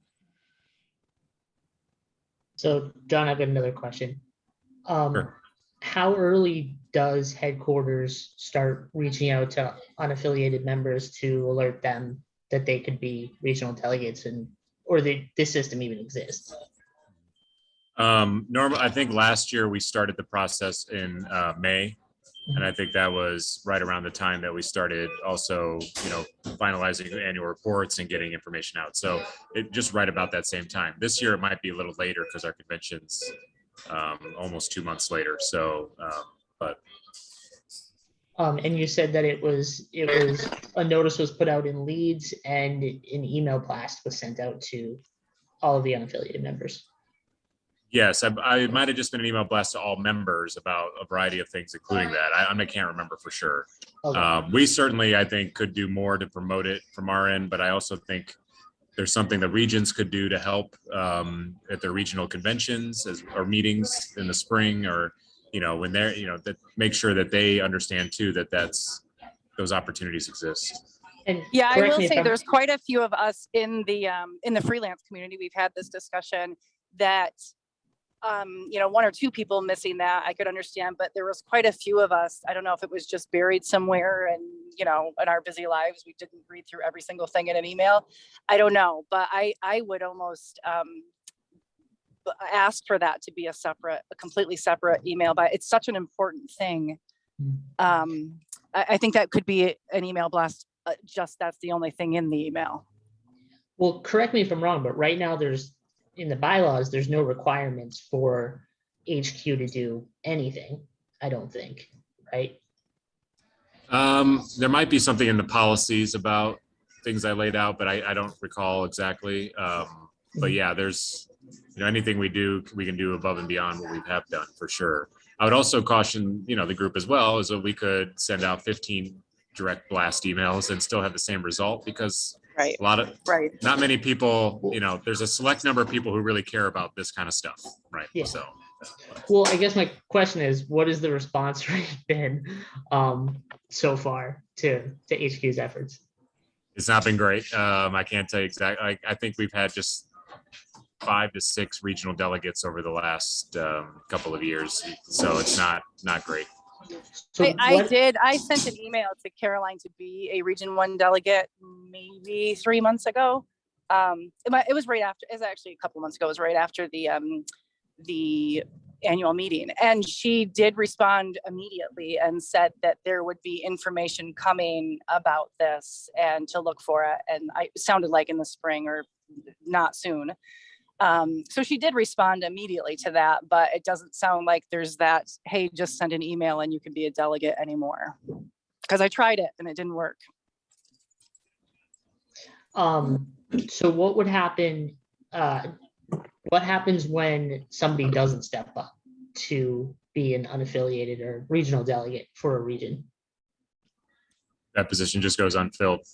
So John, I've got another question. Sure. How early does headquarters start reaching out to unaffiliated members to alert them that they could be regional delegates or this system even exists? Normal, I think last year we started the process in May. And I think that was right around the time that we started also, finalizing annual reports and getting information out. So it just right about that same time. This year, it might be a little later because our convention's almost 2 months later. So, And you said that it was a notice was put out in Leeds and an email blast was sent out to all of the unaffiliated members. yes, I might have just been an email blast to all members about a variety of things, including that. I can't remember for sure. Okay. We certainly, I think, could do more to promote it from our end, but I also think there's something the regions could do to help at their regional conventions or meetings in the spring, or when they're that make sure that they understand too that those opportunities exist. And Yeah, I correct will me if say I'm- there's quite a few of us in the freelance community. We've had this discussion that, one or two people missing that I could understand, but there was quite a few of us. I don't know if it was just buried somewhere and, in our busy lives, we didn't read through every single thing in an email. I don't know, but I would almost ask for that to be a completely separate email, but it's such an important thing. I think that could be an email blast. Just that's the only thing in the email. Well, correct me if I'm wrong, but right now in the bylaws, there's no requirements for HQ to do anything, I don't think, right? There might be something in the policies about things I laid out, but I don't recall exactly. But yeah, there's, anything we can do above and beyond what we have done for sure. I would also caution, the group as well, is that we could send out 15 direct blast emails and still have the same result, because Right. not many people, there's a select number of people who really care about this kind of stuff, right? Yeah. So. Well, I guess my question is, what has the response rate been so far to HQ's efforts? It's not been great. I can't tell you exactly. I think we've had just 5 to 6 regional delegates over the last couple of years. So it's not great. So I sent an email to Caroline to be a Region 1 delegate maybe 3 months ago. It was right after, it was actually a couple months ago. It was right after the annual meeting. And she did respond immediately and said that there would be information coming about this and to look for it. And it sounded like in the spring or not soon. So she did respond immediately to that, but it doesn't sound like there's that, hey, just send an email and you can be a delegate anymore. Because I tried it and it didn't work. So what would happen? What happens when somebody doesn't step up to be an unaffiliated or regional delegate for a region? That position just goes unfilled.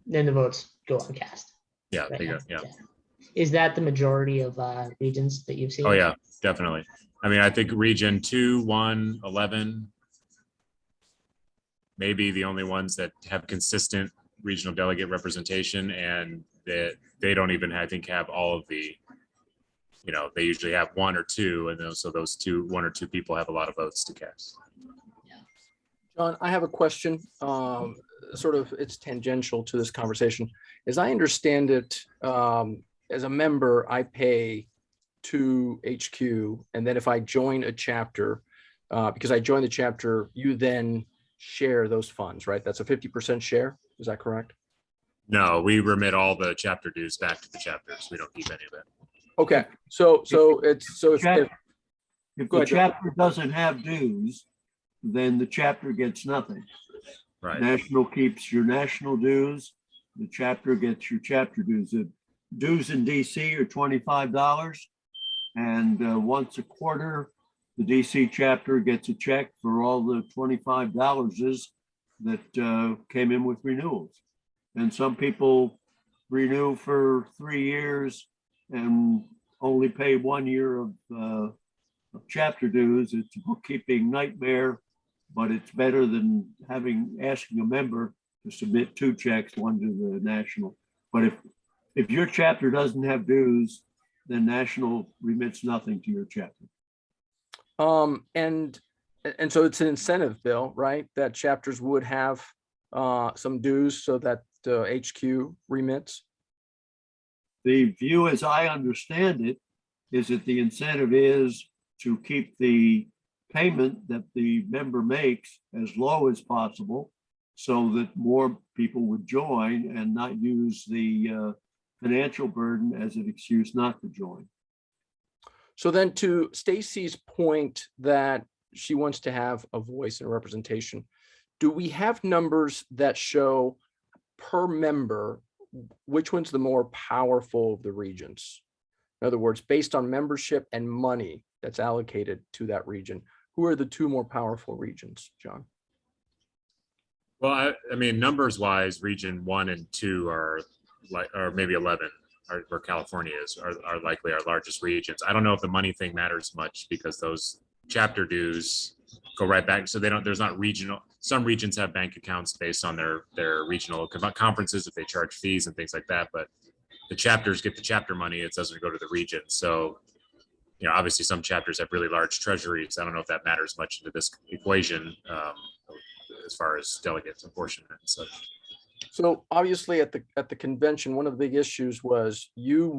Then the votes go uncast. Yeah, Right there you go. now. Yeah. Is that the majority of regions that you've seen? Oh yeah, definitely. I mean, I think region 2, 1, 11, maybe the only ones that have consistent regional delegate representation, and that they don't even, I think, have all of the, they usually have 1 or 2, and so those 1 or 2 people have a lot of votes to cast. John, I have a question. Sort of, it's tangential to this conversation. As I understand it, as a member, I pay to HQ, and then if I join a chapter, because I join the chapter, you then share those funds, right? That's a 50% share. Is that correct? No, we remit all the chapter dues back to the chapters. We don't keep any of that. Okay, so if the chapter doesn't have dues, then the chapter gets nothing. Right. National keeps your national dues. The chapter gets your chapter dues. The dues in DC are $25, and once a quarter, the DC chapter gets a check for all the $25 that came in with renewals. And some people renew for 3 years and only pay 1 year of chapter dues. It's a bookkeeping nightmare, but it's better than asking a member to submit 2 checks, one to the national. But if your chapter doesn't have dues, then national remits nothing to your chapter. And so it's an incentive, Bill, right? That chapters would have some dues so that HQ remits. The view, as I understand it, is that the incentive is to keep the payment that the member makes as low as possible so that more people would join and not use the financial burden as an excuse not to join. So then to Stacey's point that she wants to have a voice and representation, do we have numbers that show per member which one's the more powerful of the regions? In other words, based on membership and money that's allocated to that region, who are the 2 more powerful regions, John? Well, I mean, numbers wise, region 1 and 2 are like, or maybe 11, where California is, are likely our largest regions. I don't know if the money thing matters much because those chapter dues go right back. So there's not regional. Some regions have bank accounts based on their regional conferences if they charge fees and things like that. But the chapters get the chapter money. It doesn't go to the region. So, you know, obviously some chapters have really large treasuries. I don't know if that matters much into this equation as far as delegates apportionment and such. So obviously at the convention, one of the big issues was you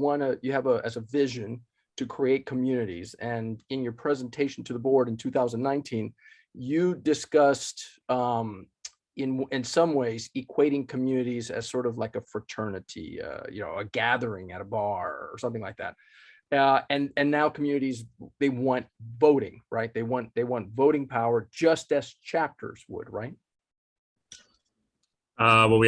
have as a vision to create communities. And in your presentation to the board in 2019, you discussed in some ways equating communities as sort of like a fraternity, a gathering at a bar or something like that. And now communities, they want voting, right? They want voting power just as chapters would, right? Well, we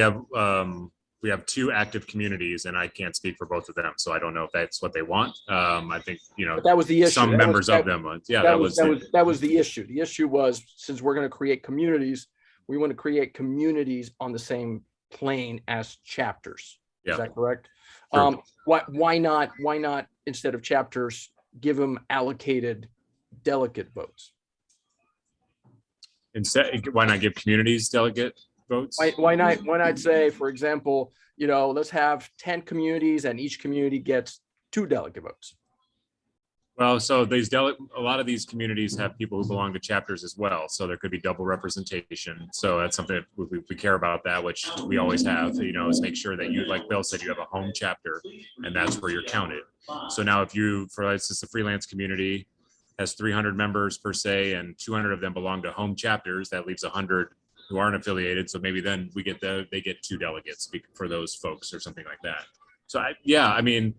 have 2 active communities, and I can't speak for both of them, so I don't know if that's what they want. I think But that was the issue. some members of them. Yeah, that was the issue. The issue was, since we're going to create communities, we want to create communities on the same plane as chapters. Yeah. Is that correct? True. Why not instead of chapters give them allocated delegate votes? Instead, why not give communities delegate votes? Why not say, for example, let's have 10 communities and each community gets 2 delegate votes. Well, so a lot of these communities have people who belong to chapters as well. So there could be double representation. So that's something that we care about, that, which we always have, is make sure that you, like Bill said, you have a home chapter and that's where you're counted. So now if for instance, the freelance community has 300 members per se, and 200 of them belong to home chapters, that leaves 100 who aren't affiliated. So maybe then they get 2 delegates for those folks or something like that. So I mean,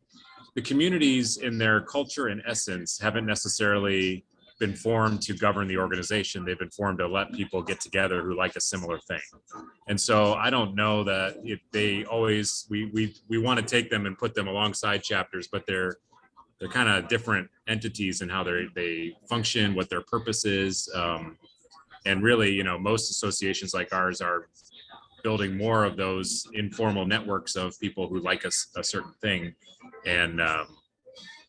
the communities in their culture and essence haven't necessarily been formed to govern the organization. They've been formed to let people get together who like a similar thing. And so I don't know that if they always, we want to take them and put them alongside chapters, but they're kind of different entities in how they function, what their purpose is. And really, most associations like ours are building more of those informal networks of people who like a certain thing. And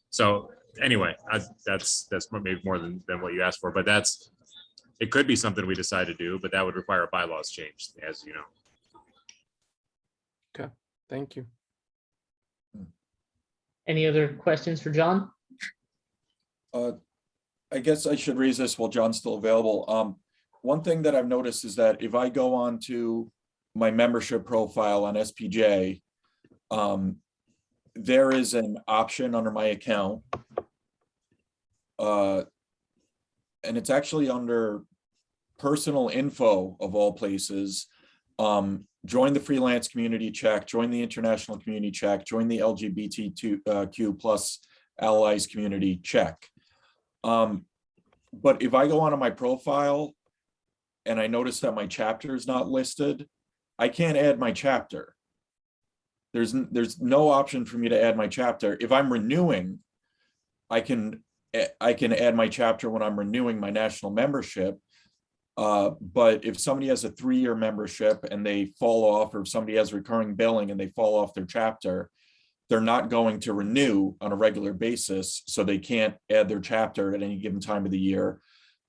so anyway, that's maybe more than what you asked for, but it could be something we decide to do, but that would require a bylaws change, as you know. Okay, thank you. Any other questions for John? I guess I should raise this while John's still available. One thing that I've noticed is that if I go on to my membership profile on SPJ, there is an option under my account, and it's actually under personal info of all places. Join the freelance community check, join the international community check, join the LGBTQ plus allies community check. But if I go onto my profile and I notice that my chapter is not listed, I can't add my chapter. There's no option for me to add my chapter. If I'm renewing, I can add my chapter when I'm renewing my national membership. But if somebody has a 3-year membership and they fall off, or if somebody has recurring billing and they fall off their chapter, they're not going to renew on a regular basis, so they can't add their chapter at any given time of the year.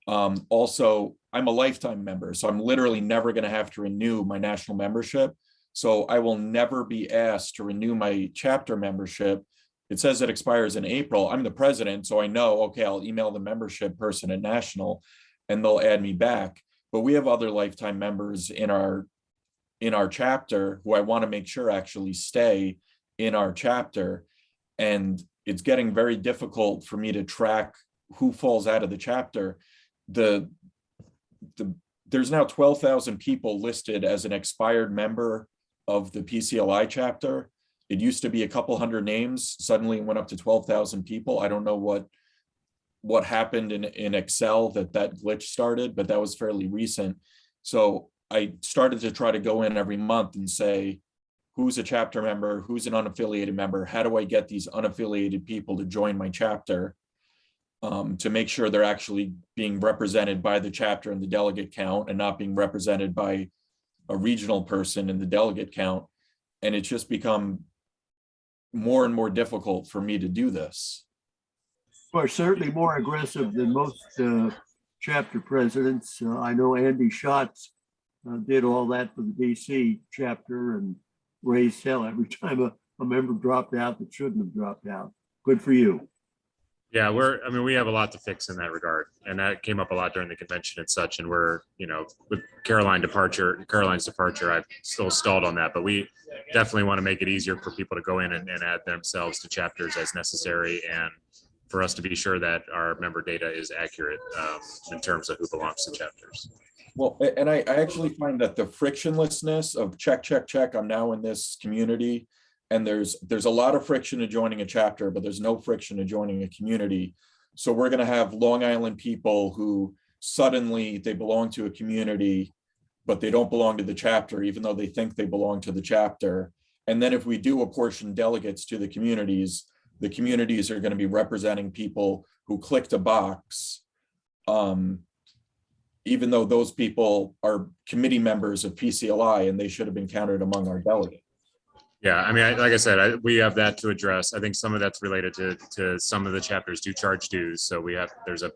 Also, I'm a lifetime member, so I'm literally never going to have to renew my national membership. So I will never be asked to renew my chapter membership. It says it expires in April. I'm the president, so I know, okay, I'll email the membership person at national and they'll add me back. But we have other lifetime members in our chapter who I want to make sure actually stay in our chapter. And it's getting very difficult for me to track who falls out of the chapter. There's now 12,000 people listed as an expired member of the PCLI chapter. It used to be a couple hundred names, suddenly it went up to 12,000 people. I don't know what happened in Excel that glitch started, but that was fairly recent. So I started to try to go in every month and say, who's a chapter member, who's an unaffiliated member, how do I get these unaffiliated people to join my chapter, to make sure they're actually being represented by the chapter in the delegate count and not being represented by a regional person in the delegate count. And it's just become more and more difficult for me to do this. Are certainly more aggressive than most chapter presidents. I know Andy Schatz did all that for the DC chapter and raised hell every time a member dropped out that shouldn't have dropped out. Good for you. Yeah, we have a lot to fix in that regard. And that came up a lot during the convention and such. And we're, with Caroline's departure, I've still stalled on that, but we definitely want to make it easier for people to go in and add themselves to chapters as necessary, and for us to be sure that our member data is accurate in terms of who belongs to chapters. Well, and I actually find that the frictionlessness of check, I'm now in this community, and there's a lot of friction to joining a chapter, but there's no friction to joining a community. So we're going to have Long Island people who suddenly they belong to a community, but they don't belong to the chapter, even though they think they belong to the chapter. And then if we do apportion delegates to the communities are going to be representing people who clicked a box, even though those people are committee members of PCLI and they should have been counted among our delegates. Yeah, like I said, we have that to address. I think some of that's related to some of the chapters do charge dues. So there's an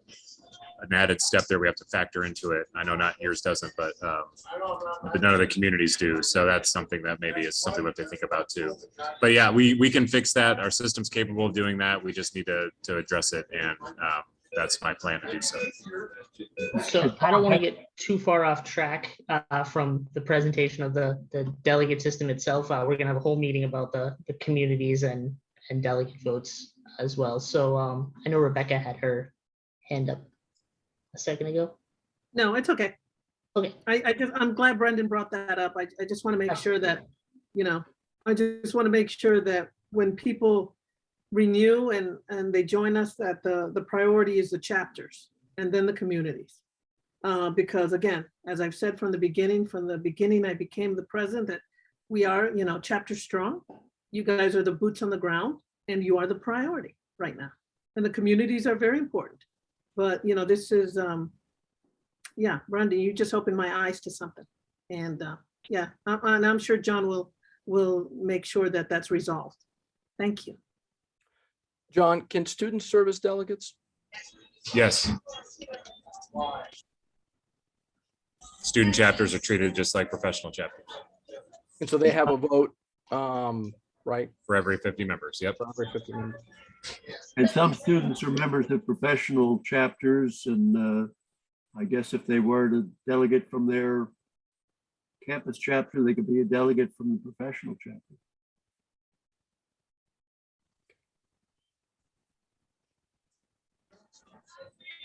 added step there we have to factor into it. I know not yours doesn't, but none of the communities do. So that's something that maybe is something we have to think about too. But yeah, we can fix that. Our system's capable of doing that. We just need to address it. And that's my plan to do so. So I don't want to get too far off track from the presentation of the delegate system itself. We're going to have a whole meeting about the communities and delegate votes as well. So I know Rebecca had her hand up a second ago. No, it's okay. Okay. I'm glad Brendan brought that up. I just want to make sure that, I just want to make sure that when people renew and they join us, that the priority is the chapters and then the communities. Because again, as I've said from the beginning I became the president, that we are, chapter strong. You guys are the boots on the ground and you are the priority right now. And the communities are very important. But, this is, Brendan, you just opened my eyes to something. And and I'm sure John will make sure that that's resolved. Thank you. John, can students serve as delegates? Yes. Student chapters are treated just like professional chapters. And so they have a vote, right? For every 50 members. Yep. For every 50 members. And some students are members of professional chapters, and I guess if they were to delegate from their campus chapter, they could be a delegate from the professional chapter.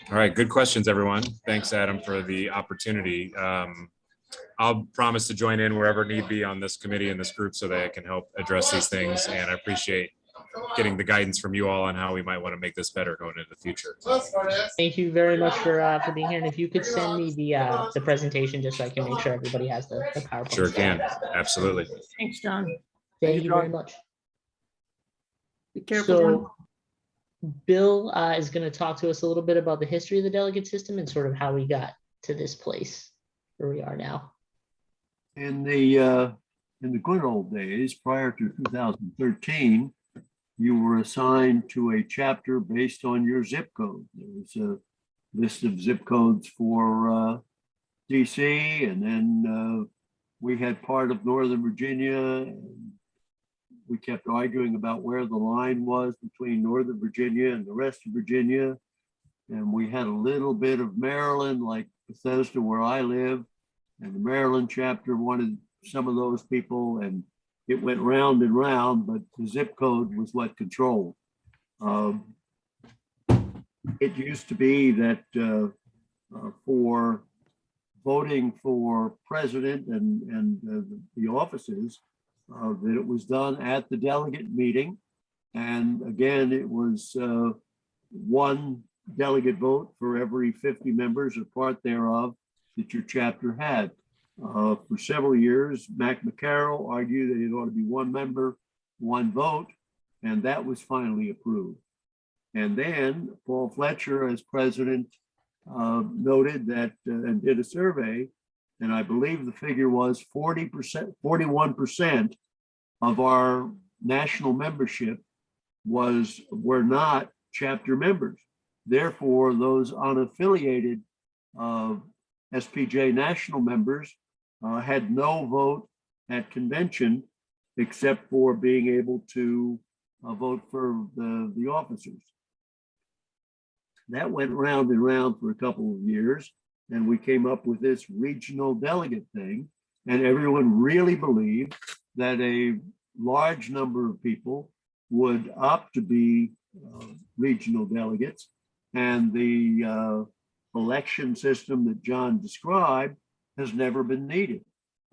All right, good questions, everyone. Thanks, Adam, for the opportunity. I'll promise to join in wherever need be on this committee and this group so that I can help address these things. And I appreciate getting the guidance from you all on how we might want to make this better going into the future. Thank you very much for being here. And if you could send me the presentation just so I can make sure everybody has the PowerPoint. Sure can. Absolutely. Thanks, John. Thank you very much. Be careful. So Bill is going to talk to us a little bit about the history of the delegate system and sort of how we got to this place where we are now. In the good old days, prior to 2013, you were assigned to a chapter based on your zip code. There was a list of zip codes for DC, and then we had part of Northern Virginia. And we kept arguing about where the line was between Northern Virginia and the rest of Virginia. And we had a little bit of Maryland, like Bethesda, where I live, and the Maryland chapter wanted some of those people, and it went round and round, but the zip code was what controlled. It used to be that for voting for president and the offices, that it was done at the delegate meeting. And again, it was one delegate vote for every 50 members or part thereof that your chapter had. For several years, Mac McCarroll argued that it ought to be one member, one vote, and that was finally approved. And then Paul Fletcher, as president, noted that and did a survey, and I believe the figure was 40%, 41% of our national membership were not chapter members. Therefore, those unaffiliated SPJ national members had no vote at convention except for being able to vote for the officers. That went round and round for a couple of years, and we came up with this regional delegate thing, and everyone really believed that a large number of people would opt to be regional delegates, and the election system that John described has never been needed.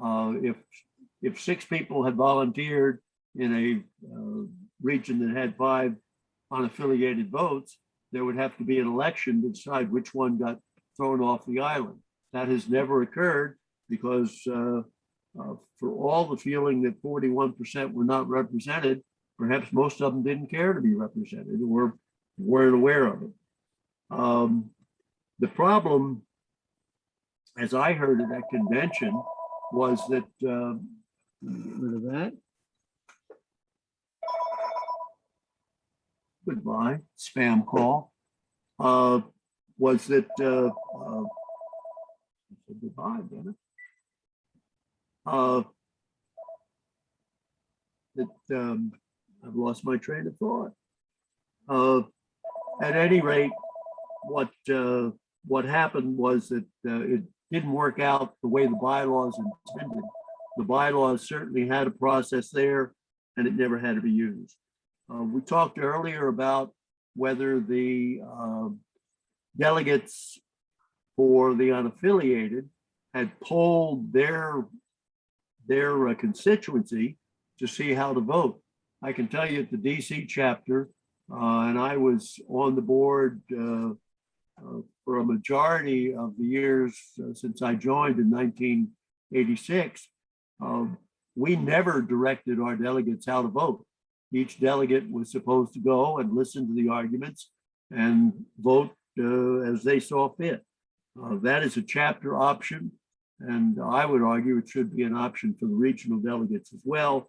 If 6 people had volunteered in a region that had 5 unaffiliated votes, there would have to be an election to decide which one got thrown off the island. That has never occurred because for all the feeling that 41% were not represented, perhaps most of them didn't care to be represented or weren't aware of it. The problem, as I heard at that convention, was that, get rid of that. Goodbye, spam call, was that, goodbye, didn't it? That I've lost my train of thought. At any rate, what happened was that it didn't work out the way the bylaws intended. The bylaws certainly had a process there, and it never had to be used. We talked earlier about whether the delegates for the unaffiliated had polled their constituency to see how to vote. I can tell you at the DC chapter, and I was on the board for a majority of the years since I joined in 1986, we never directed our delegates how to vote. Each delegate was supposed to go and listen to the arguments and vote as they saw fit. That is a chapter option, and I would argue it should be an option for the regional delegates as well.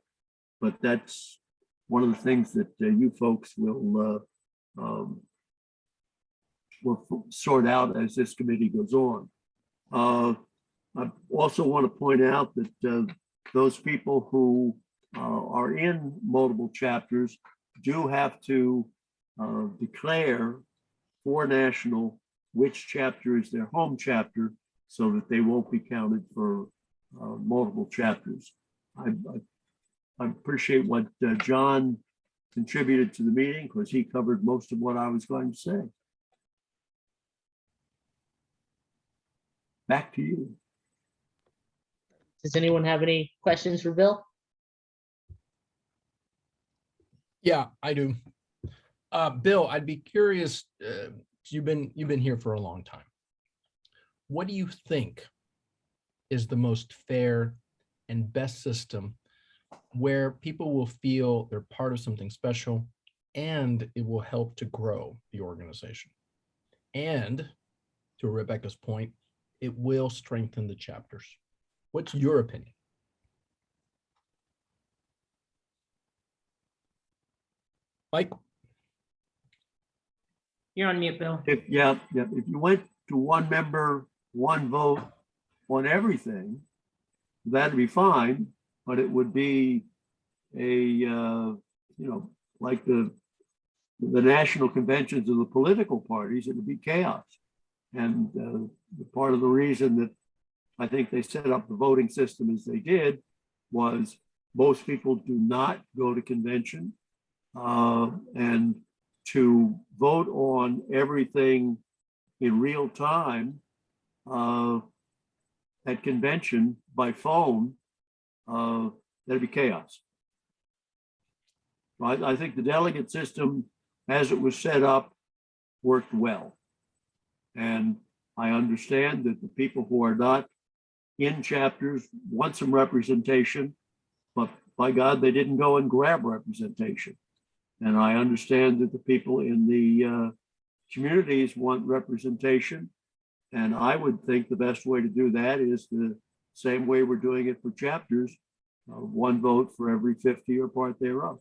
But that's one of the things that you folks will sort out as this committee goes on. I also want to point out that those people who are in multiple chapters do have to declare for national which chapter is their home chapter so that they won't be counted for multiple chapters. I appreciate what John contributed to the meeting because he covered most of what I was going to say. Back to you. Does anyone have any questions for Bill? Yeah, I do. Bill, I'd be curious, you've been here for a long time. What do you think is the most fair and best system where people will feel they're part of something special and it will help to grow the organization? And to Rebecca's point, it will strengthen the chapters. What's your opinion? Mike? You're on mute, Bill. If you went to one member, one vote on everything, that'd be fine, but it would be like the national conventions of the political parties, it would be chaos. And part of the reason that I think they set up the voting system as they did was most people do not go to convention, and to vote on everything in real time at convention by phone, that'd be chaos. I think the delegate system, as it was set up, worked well. And I understand that the people who are not in chapters want some representation, but by God, they didn't go and grab representation. And I understand that the people in the communities want representation. And I would think the best way to do that is the same way we're doing it for chapters, one vote for every 50 or part thereof.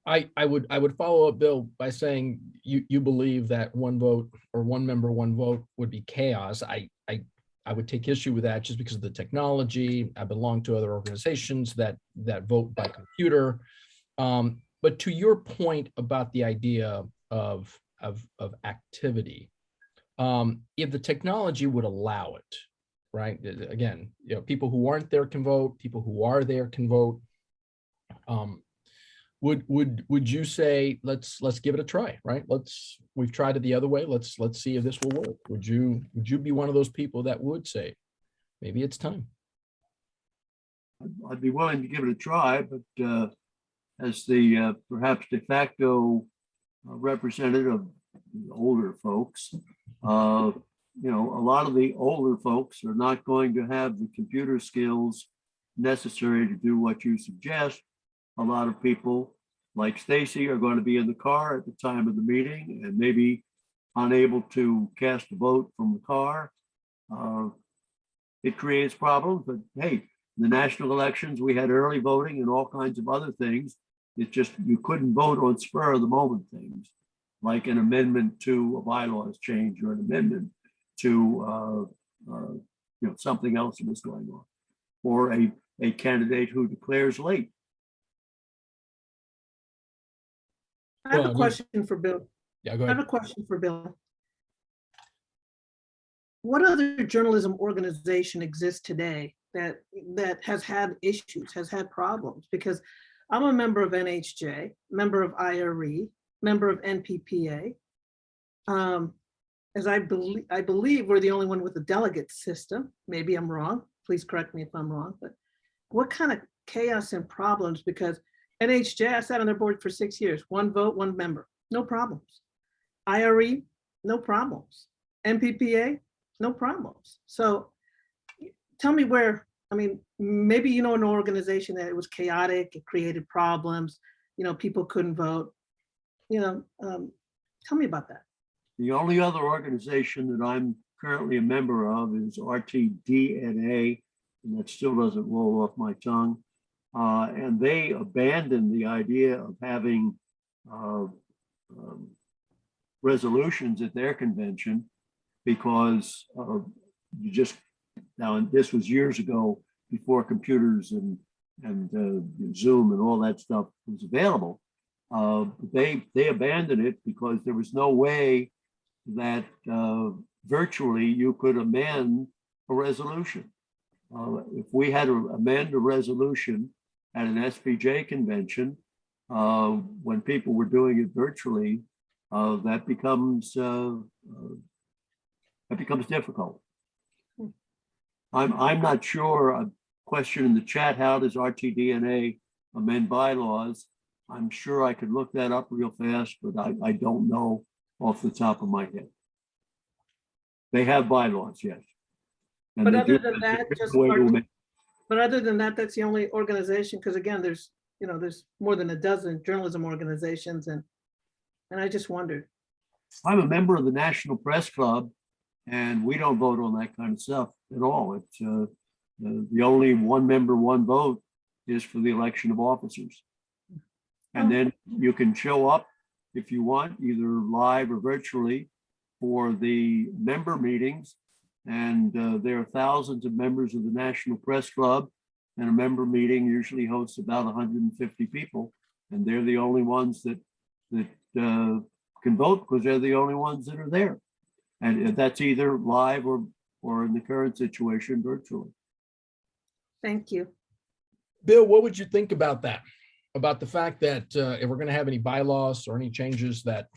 I would follow up, Bill, by saying you believe that one vote or one member, one vote would be chaos. I would take issue with that just because of the technology. I belong to other organizations that vote by computer. But to your point about the idea of activity, if the technology would allow it, right? Again, people who aren't there can vote. People who are there can vote. Would you say let's give it a try, right? We've tried it the other way. Let's see if this will work. Would you be one of those people that would say maybe it's time? I'd be willing to give it a try, but as the perhaps de facto representative of the older folks, a lot of the older folks are not going to have the computer skills necessary to do what you suggest. A lot of people like Stacey are going to be in the car at the time of the meeting and maybe unable to cast a vote from the car. It creates problems, but hey, the national elections, we had early voting and all kinds of other things. It's just, you couldn't vote on spur of the moment things, like an amendment to a bylaws change or an amendment to something else that was going on, or a candidate who declares late. I have a question for Bill. Yeah, go I ahead. have a question for Bill. What other journalism organization exists today that has had issues, has had problems? Because I'm a member of NHJ, member of IRE, member of NPPA. As I believe we're the only one with a delegate system. Maybe I'm wrong. Please correct me if I'm wrong. But what kind of chaos and problems? Because NHJ, I sat on their board for 6 years. One vote, one member, no problems. IRE, no problems. NPPA, no problems. So tell me where, maybe you know an organization that it was chaotic, it created problems, people couldn't vote. Tell me about that. The only other organization that I'm currently a member of is RTDNA, and that still doesn't roll off my tongue. And they abandoned the idea of having resolutions at their convention because now this was years ago before computers and Zoom and all that stuff was available. They abandoned it because there was no way that virtually you could amend a resolution. If we had to amend a resolution at an SPJ convention, when people were doing it virtually, that becomes difficult. I'm not sure. A question in the chat: how does RTDNA amend bylaws? I'm sure I could look that up real fast, but I don't know off the top of my head. They have bylaws, yes. And But they other do than have that, different just way to amend. But other than that, that's the only organization, because again, there's more than a dozen journalism organizations, and I just wondered. I'm a member of the National Press Club, And we don't vote on that kind of stuff at all. It's the only one member, one vote is for the election of officers. And then you can show up if you want, either live or virtually, for the member meetings. And there are thousands of members of the National Press Club, and a member meeting usually hosts about 150 people. And they're the only ones that can vote because they're the only ones that are there. And that's either live or in the current situation, virtually. Thank you. Bill, what would you think about that? About the fact that if we're going to have any bylaws or any changes, that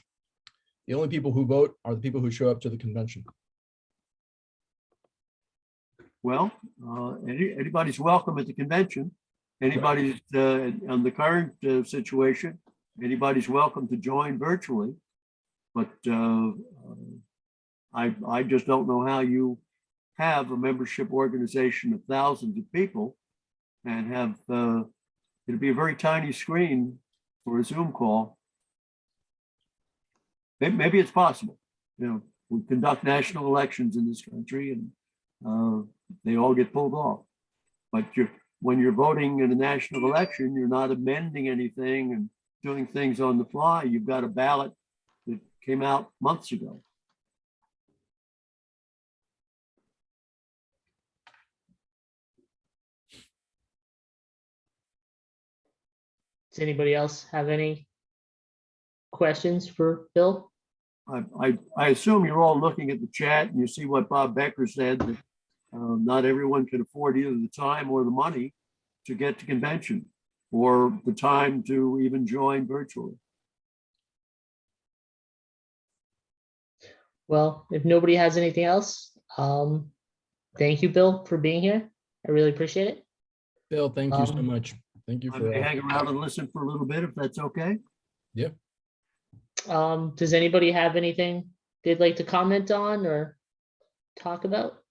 the only people who vote are the people who show up to the convention? Well, anybody's welcome at the convention. Anybody's on the current situation, anybody's welcome to join virtually. But I just don't know how you have a membership organization of thousands of people and have it'd be a very tiny screen for a Zoom call. Maybe it's possible. You know, we conduct national elections in this country, and they all get pulled off. But when you're voting in a national election, you're not amending anything and doing things on the fly. You've got a ballot that came out months ago. Does anybody else have any questions for Bill? I assume you're all looking at the chat and you see what Bob Becker said, that not everyone can afford either the time or the money to get to convention or the time to even join virtually. Well, if nobody has anything else, thank you, Bill, for being here. I really appreciate it. Bill, thank you so much. Thank you I for may hang around and listen for a little bit if that's okay. Yeah. Does anybody have anything they'd like to comment on or talk about?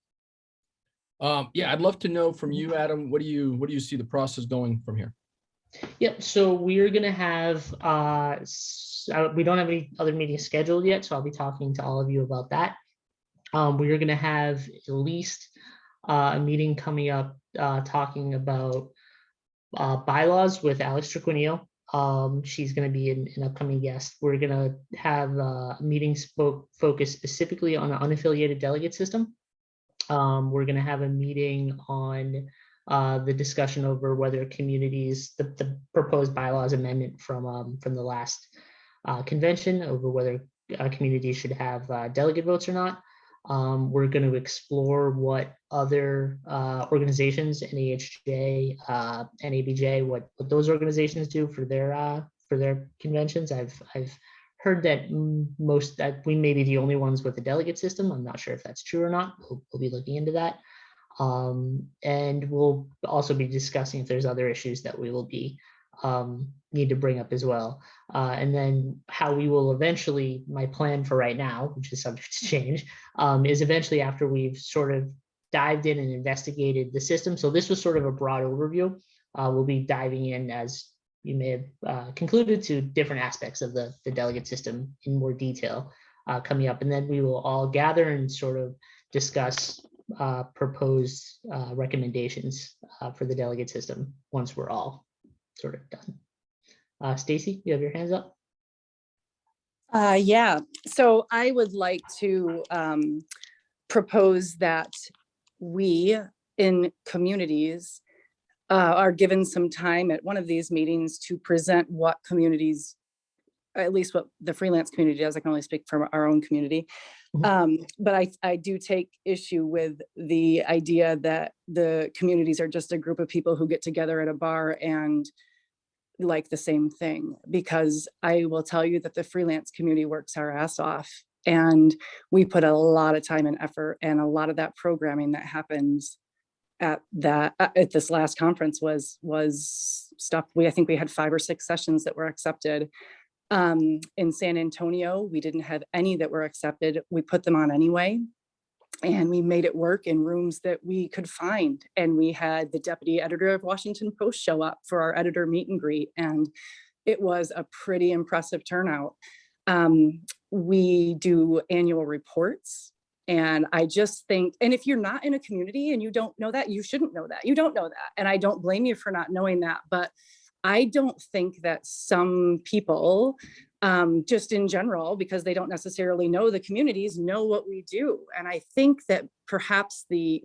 Yeah, I'd love to know from you, Adam, what do you see the process going from here? Yep, so we're gonna have, we don't have any other meetings scheduled yet, so I'll be talking to all of you about that. We're gonna have at least a meeting coming up talking about bylaws with Alex Triquinio. She's going to be an upcoming guest. We're going to have meetings focused specifically on an unaffiliated delegate system. We're going to have a meeting on the discussion over whether communities, the proposed bylaws amendment from the last convention, over whether communities should have delegate votes or not. We're going to explore what other organizations, NAHJ, NABJ, what those organizations do for their conventions. I've heard that that we may be the only ones with a delegate system. I'm not sure if that's true or not. We'll be looking into that. And we'll also be discussing if there's other issues that we will be need to bring up as well. And then how we will eventually, my plan for right now, which is subject to change, is eventually after we've sort of dived in and investigated the system. So this was sort of a broad overview. We'll be diving in, as you may have concluded, to different aspects of the delegate system in more detail coming up. And then we will all gather and sort of discuss proposed recommendations for the delegate system once we're all sort of done. Stacey, you have your hands up? Yeah, so I would like to propose that we in communities are given some time at one of these meetings to present what communities, at least what the freelance community does. I can only speak for our own community. But I do take issue with the idea that the communities are just a group of people who get together at a bar and like the same thing, because I will tell you that the freelance community works our ass off, and we put a lot of time and effort, and a lot of that programming that happens at this last conference was stuff. I think we had 5 or 6 sessions that were accepted. In San Antonio, we didn't have any that were accepted. We put them on anyway, and we made it work in rooms that we could find. And we had the deputy editor of Washington Post show up for our editor meet and greet, and it was a pretty impressive turnout. We do annual reports And I just think, and if you're not in a community and you don't know that, you shouldn't know that. You don't know that. And I don't blame you for not knowing that. But I don't think that some people, just in general, because they don't necessarily know the communities, know what we do. And I think that perhaps we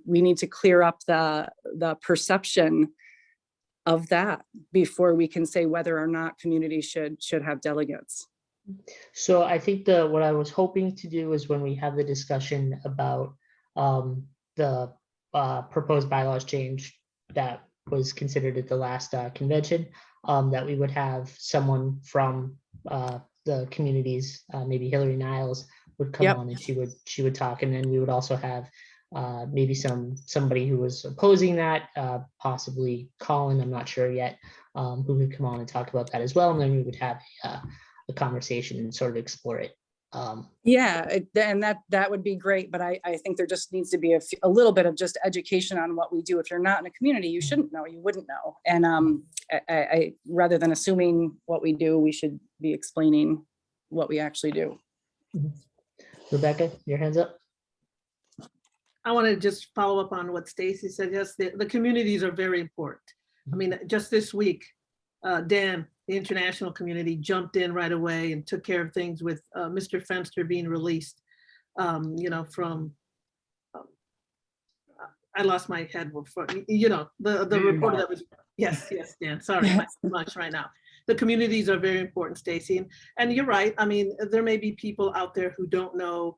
need to clear up the perception of that before we can say whether or not communities should have delegates. So I think what I was hoping to do is when we have the discussion about the proposed bylaws change that was considered at the last convention, that we would have someone from the communities, maybe Hillary Niles would come on and she would talk, and then we would also have maybe somebody who was opposing that, possibly Colin, I'm not sure yet, who would come on and talk about that as well, and then we would have a conversation and sort of explore it. And that would be great, but I think there just needs to be a little bit of just education on what we do. If you're not in a community, you shouldn't know, you wouldn't know. And I rather than assuming what we do, we should be explaining what we actually do. Rebecca, your hands up. I want to just follow up on what Stacey said. Yes, the communities are very important. I mean, just this week, Dan, the international community, jumped in right away and took care of things with Mr. Fenster being released, from, I lost my head, the reporter that was, yes, Dan, sorry, my much right now. The communities are very important, Stacey. And you're right. I mean, there may be people out there who don't know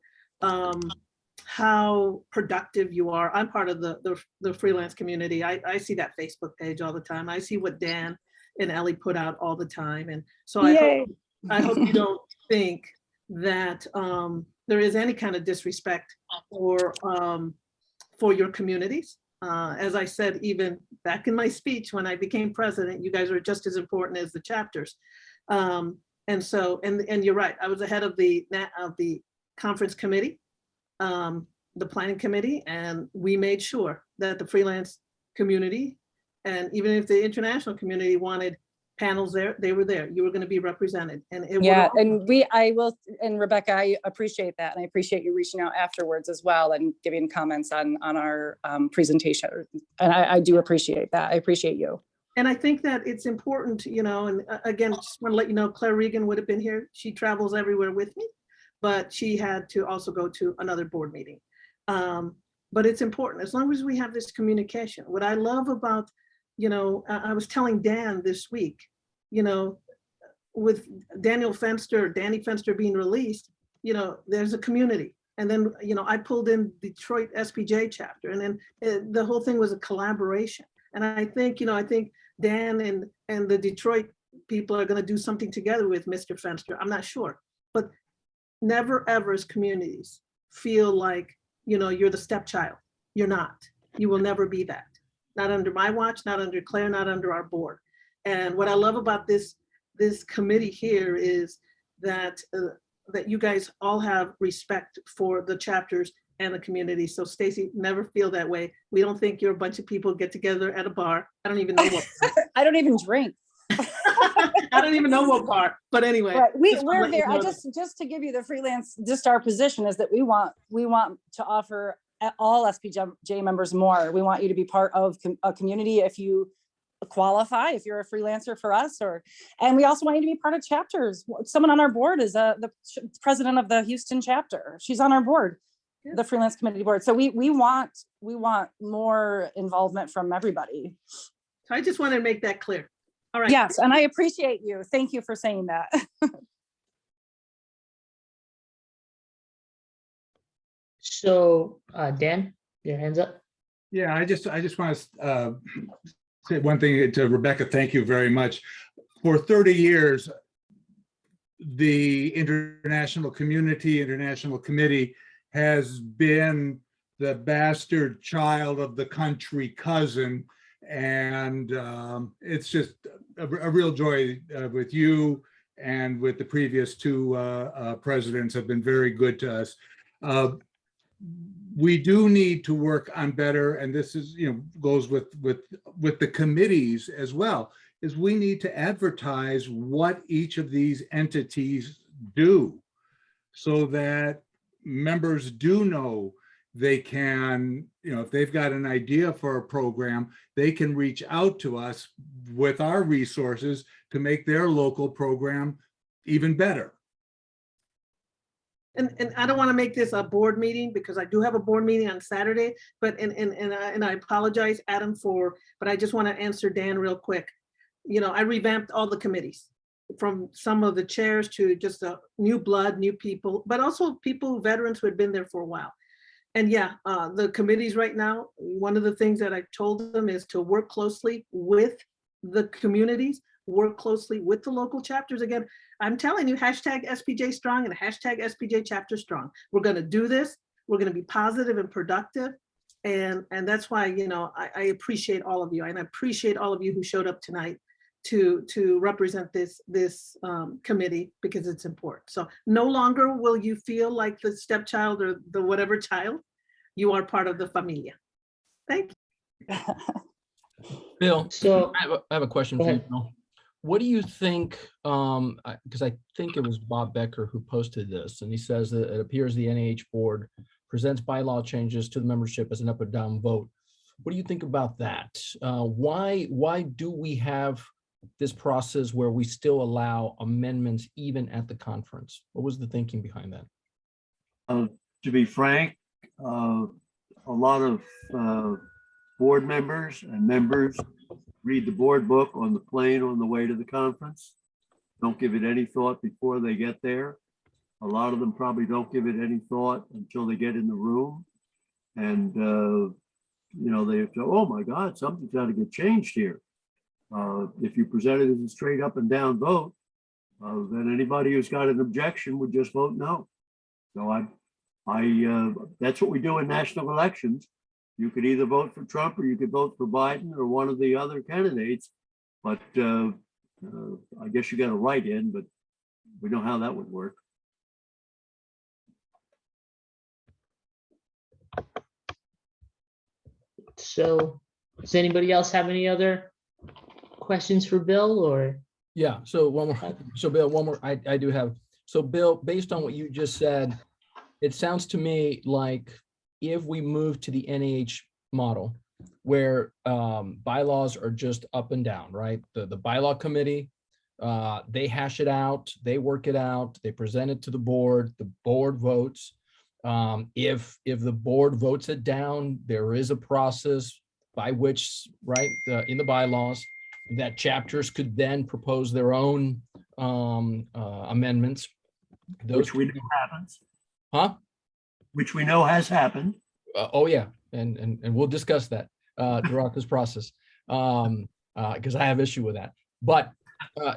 how productive you are. I'm part of the freelance community. I see that Facebook page all the time. I see what Dan and Ellie put out all the time. And so I hope you don't think that there is any kind of disrespect for your communities. As I said, even back in my speech when I became president, you guys are just as important as the chapters. And you're right. I was the head of the conference committee, the planning committee, and we made sure that the freelance community, and even if the international community wanted panels there, they were there. You were going to be represented. And and Rebecca, I appreciate that. And I appreciate you reaching out afterwards as well and giving comments on our presentation. And I do appreciate that. I appreciate you. And I think that it's important, and again, just want to let you know, Claire Regan would have been here. She travels everywhere with me, but she had to also go to another board meeting. But it's important as long as we have this communication. What I love about, I was telling Dan this week, with Danny Fenster being released, there's a community. And then, I pulled in Detroit SPJ chapter, and then the whole thing was a collaboration. And I think Dan and the Detroit people are going to do something together with Mr. Fenster. I'm not sure, but never ever as communities feel like, you're the stepchild. You're not. You will never be that. Not under my watch, not under Claire, not under our board. And what I love about this committee here is that you guys all have respect for the chapters and the community. So Stacey, never feel that way. We don't think you're a bunch of people get together at a bar. I don't even know what. I don't even drink. I don't even know what bar, but anyway. Right. We're there. I just to give you the freelance, just our position is that we want to offer all SPJ members more. We want you to be part of a community if you qualify, if you're a freelancer for us, and we also want you to be part of chapters. Someone on our board is the president of the Houston chapter. She's on our board, the freelance committee board. So we want more involvement from everybody. So I just wanted to make that clear. All right. Yes, and I appreciate you. Thank you for saying that. So Dan, your hands up. Yeah, I just want to say one thing to Rebecca. Thank you very much. For 30 years, the international committee has been the bastard child of the country cousin. And it's just a real joy with you and with the previous two presidents have been very good to us. We do need to work on better, and this is, goes with the committees as well, is we need to advertise what each of these entities do so that members do know they can, if they've got an idea for a program, they can reach out to us with our resources to make their local program even better. And I don't want to make this a board meeting because I do have a board meeting on Saturday, but, and I apologize, Adam, but I just want to answer Dan real quick. I revamped all the committees, from some of the chairs to just a new blood, new people, but also people, veterans who had been there for a while. And yeah, the committees right now, one of the things that I told them is to work closely with the communities, work closely with the local chapters. Again, I'm telling you, hashtag SPJ strong and hashtag SPJ chapter strong. We're going to do this. We're going to be positive and productive. And that's why, I appreciate all of you. And I appreciate all of you who showed up tonight to represent this committee, because it's important. So no longer will you feel like the stepchild or the whatever child. You are part of the familia. Thank you. Bill, So I have a question for you, Bill. What do you think, because I think it was Bob Becker who posted this, and he says that it appears the NAH board presents bylaw changes to the membership as an up or down vote. What do you think about that? Why do we have this process where we still allow amendments even at the conference? What was the thinking behind that? To be frank, a lot of board members and members read the board book on the plane on the way to the conference. Don't give it any thought before they get there. A lot of them probably don't give it any thought until they get in the room. And, they have to, oh my God, something's got to get changed here. If you present it as a straight up and down vote, then anybody who's got an objection would just vote no. So that's what we do in national elections. You could either vote for Trump or you could vote for Biden or one of the other candidates. But I guess you got to write in, but we know how that would work. So does anybody else have any other questions for Bill or? Yeah, so one more. So Bill, one more. I do have. So Bill, based on what you just said, it sounds to me like if we move to the NAH model where bylaws are just up and down, right? The bylaw committee, they hash it out, they work it out, they present it to the board votes. If the board votes it down, there is a process by which, right, in the bylaws, that chapters could then propose their own amendments. Which we know happens. Huh? Which we know has happened. Oh yeah, and we'll discuss that throughout this process, because I have issue with that. But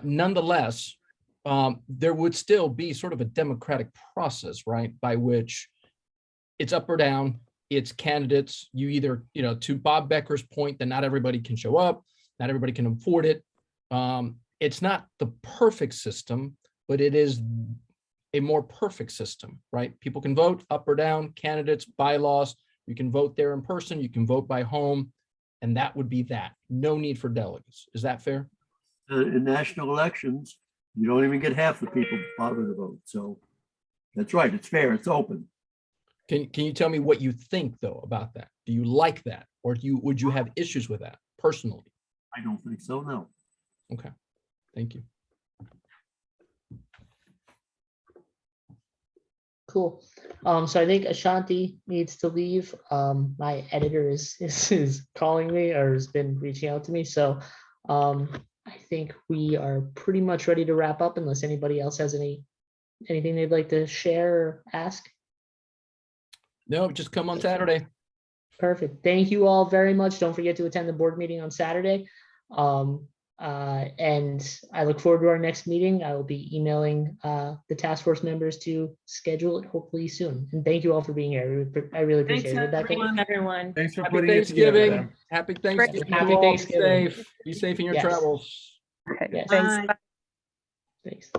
nonetheless, there would still be sort of a democratic process, right, by which it's up or down. It's candidates. You either, to Bob Becker's point, that not everybody can show up, not everybody can afford it. It's not the perfect system, but it is a more perfect system, right? People can vote up or down, candidates, bylaws. You can vote there in person, you can vote by home, and that would be that. No need for delegates. Is that fair? In national elections, you don't even get half the people bother to vote. So that's right. It's fair. It's open. Can you tell me what you think though about that? Do you like that, or would you have issues with that personally? I don't think so. No. Okay. Thank you. Cool. So I think Ashanti needs to leave. My editor is calling me or has been reaching out to me. So I think we are pretty much ready to wrap up unless anybody else has anything they'd like to share or ask. No, just come on Saturday. Perfect. Thank you all very much. Don't forget to attend the board meeting on Saturday. And I look forward to our next meeting. I will be emailing the task force members to schedule it hopefully soon. And thank you all for being here. I really appreciate it. Rebecca. Everyone. Thanks for Happy putting it together. Thanksgiving. Happy Thanksgiving. Happy You all. Thanksgiving. Be safe in your Yes. travels. Okay, Yes. thanks. Bye. Thanks.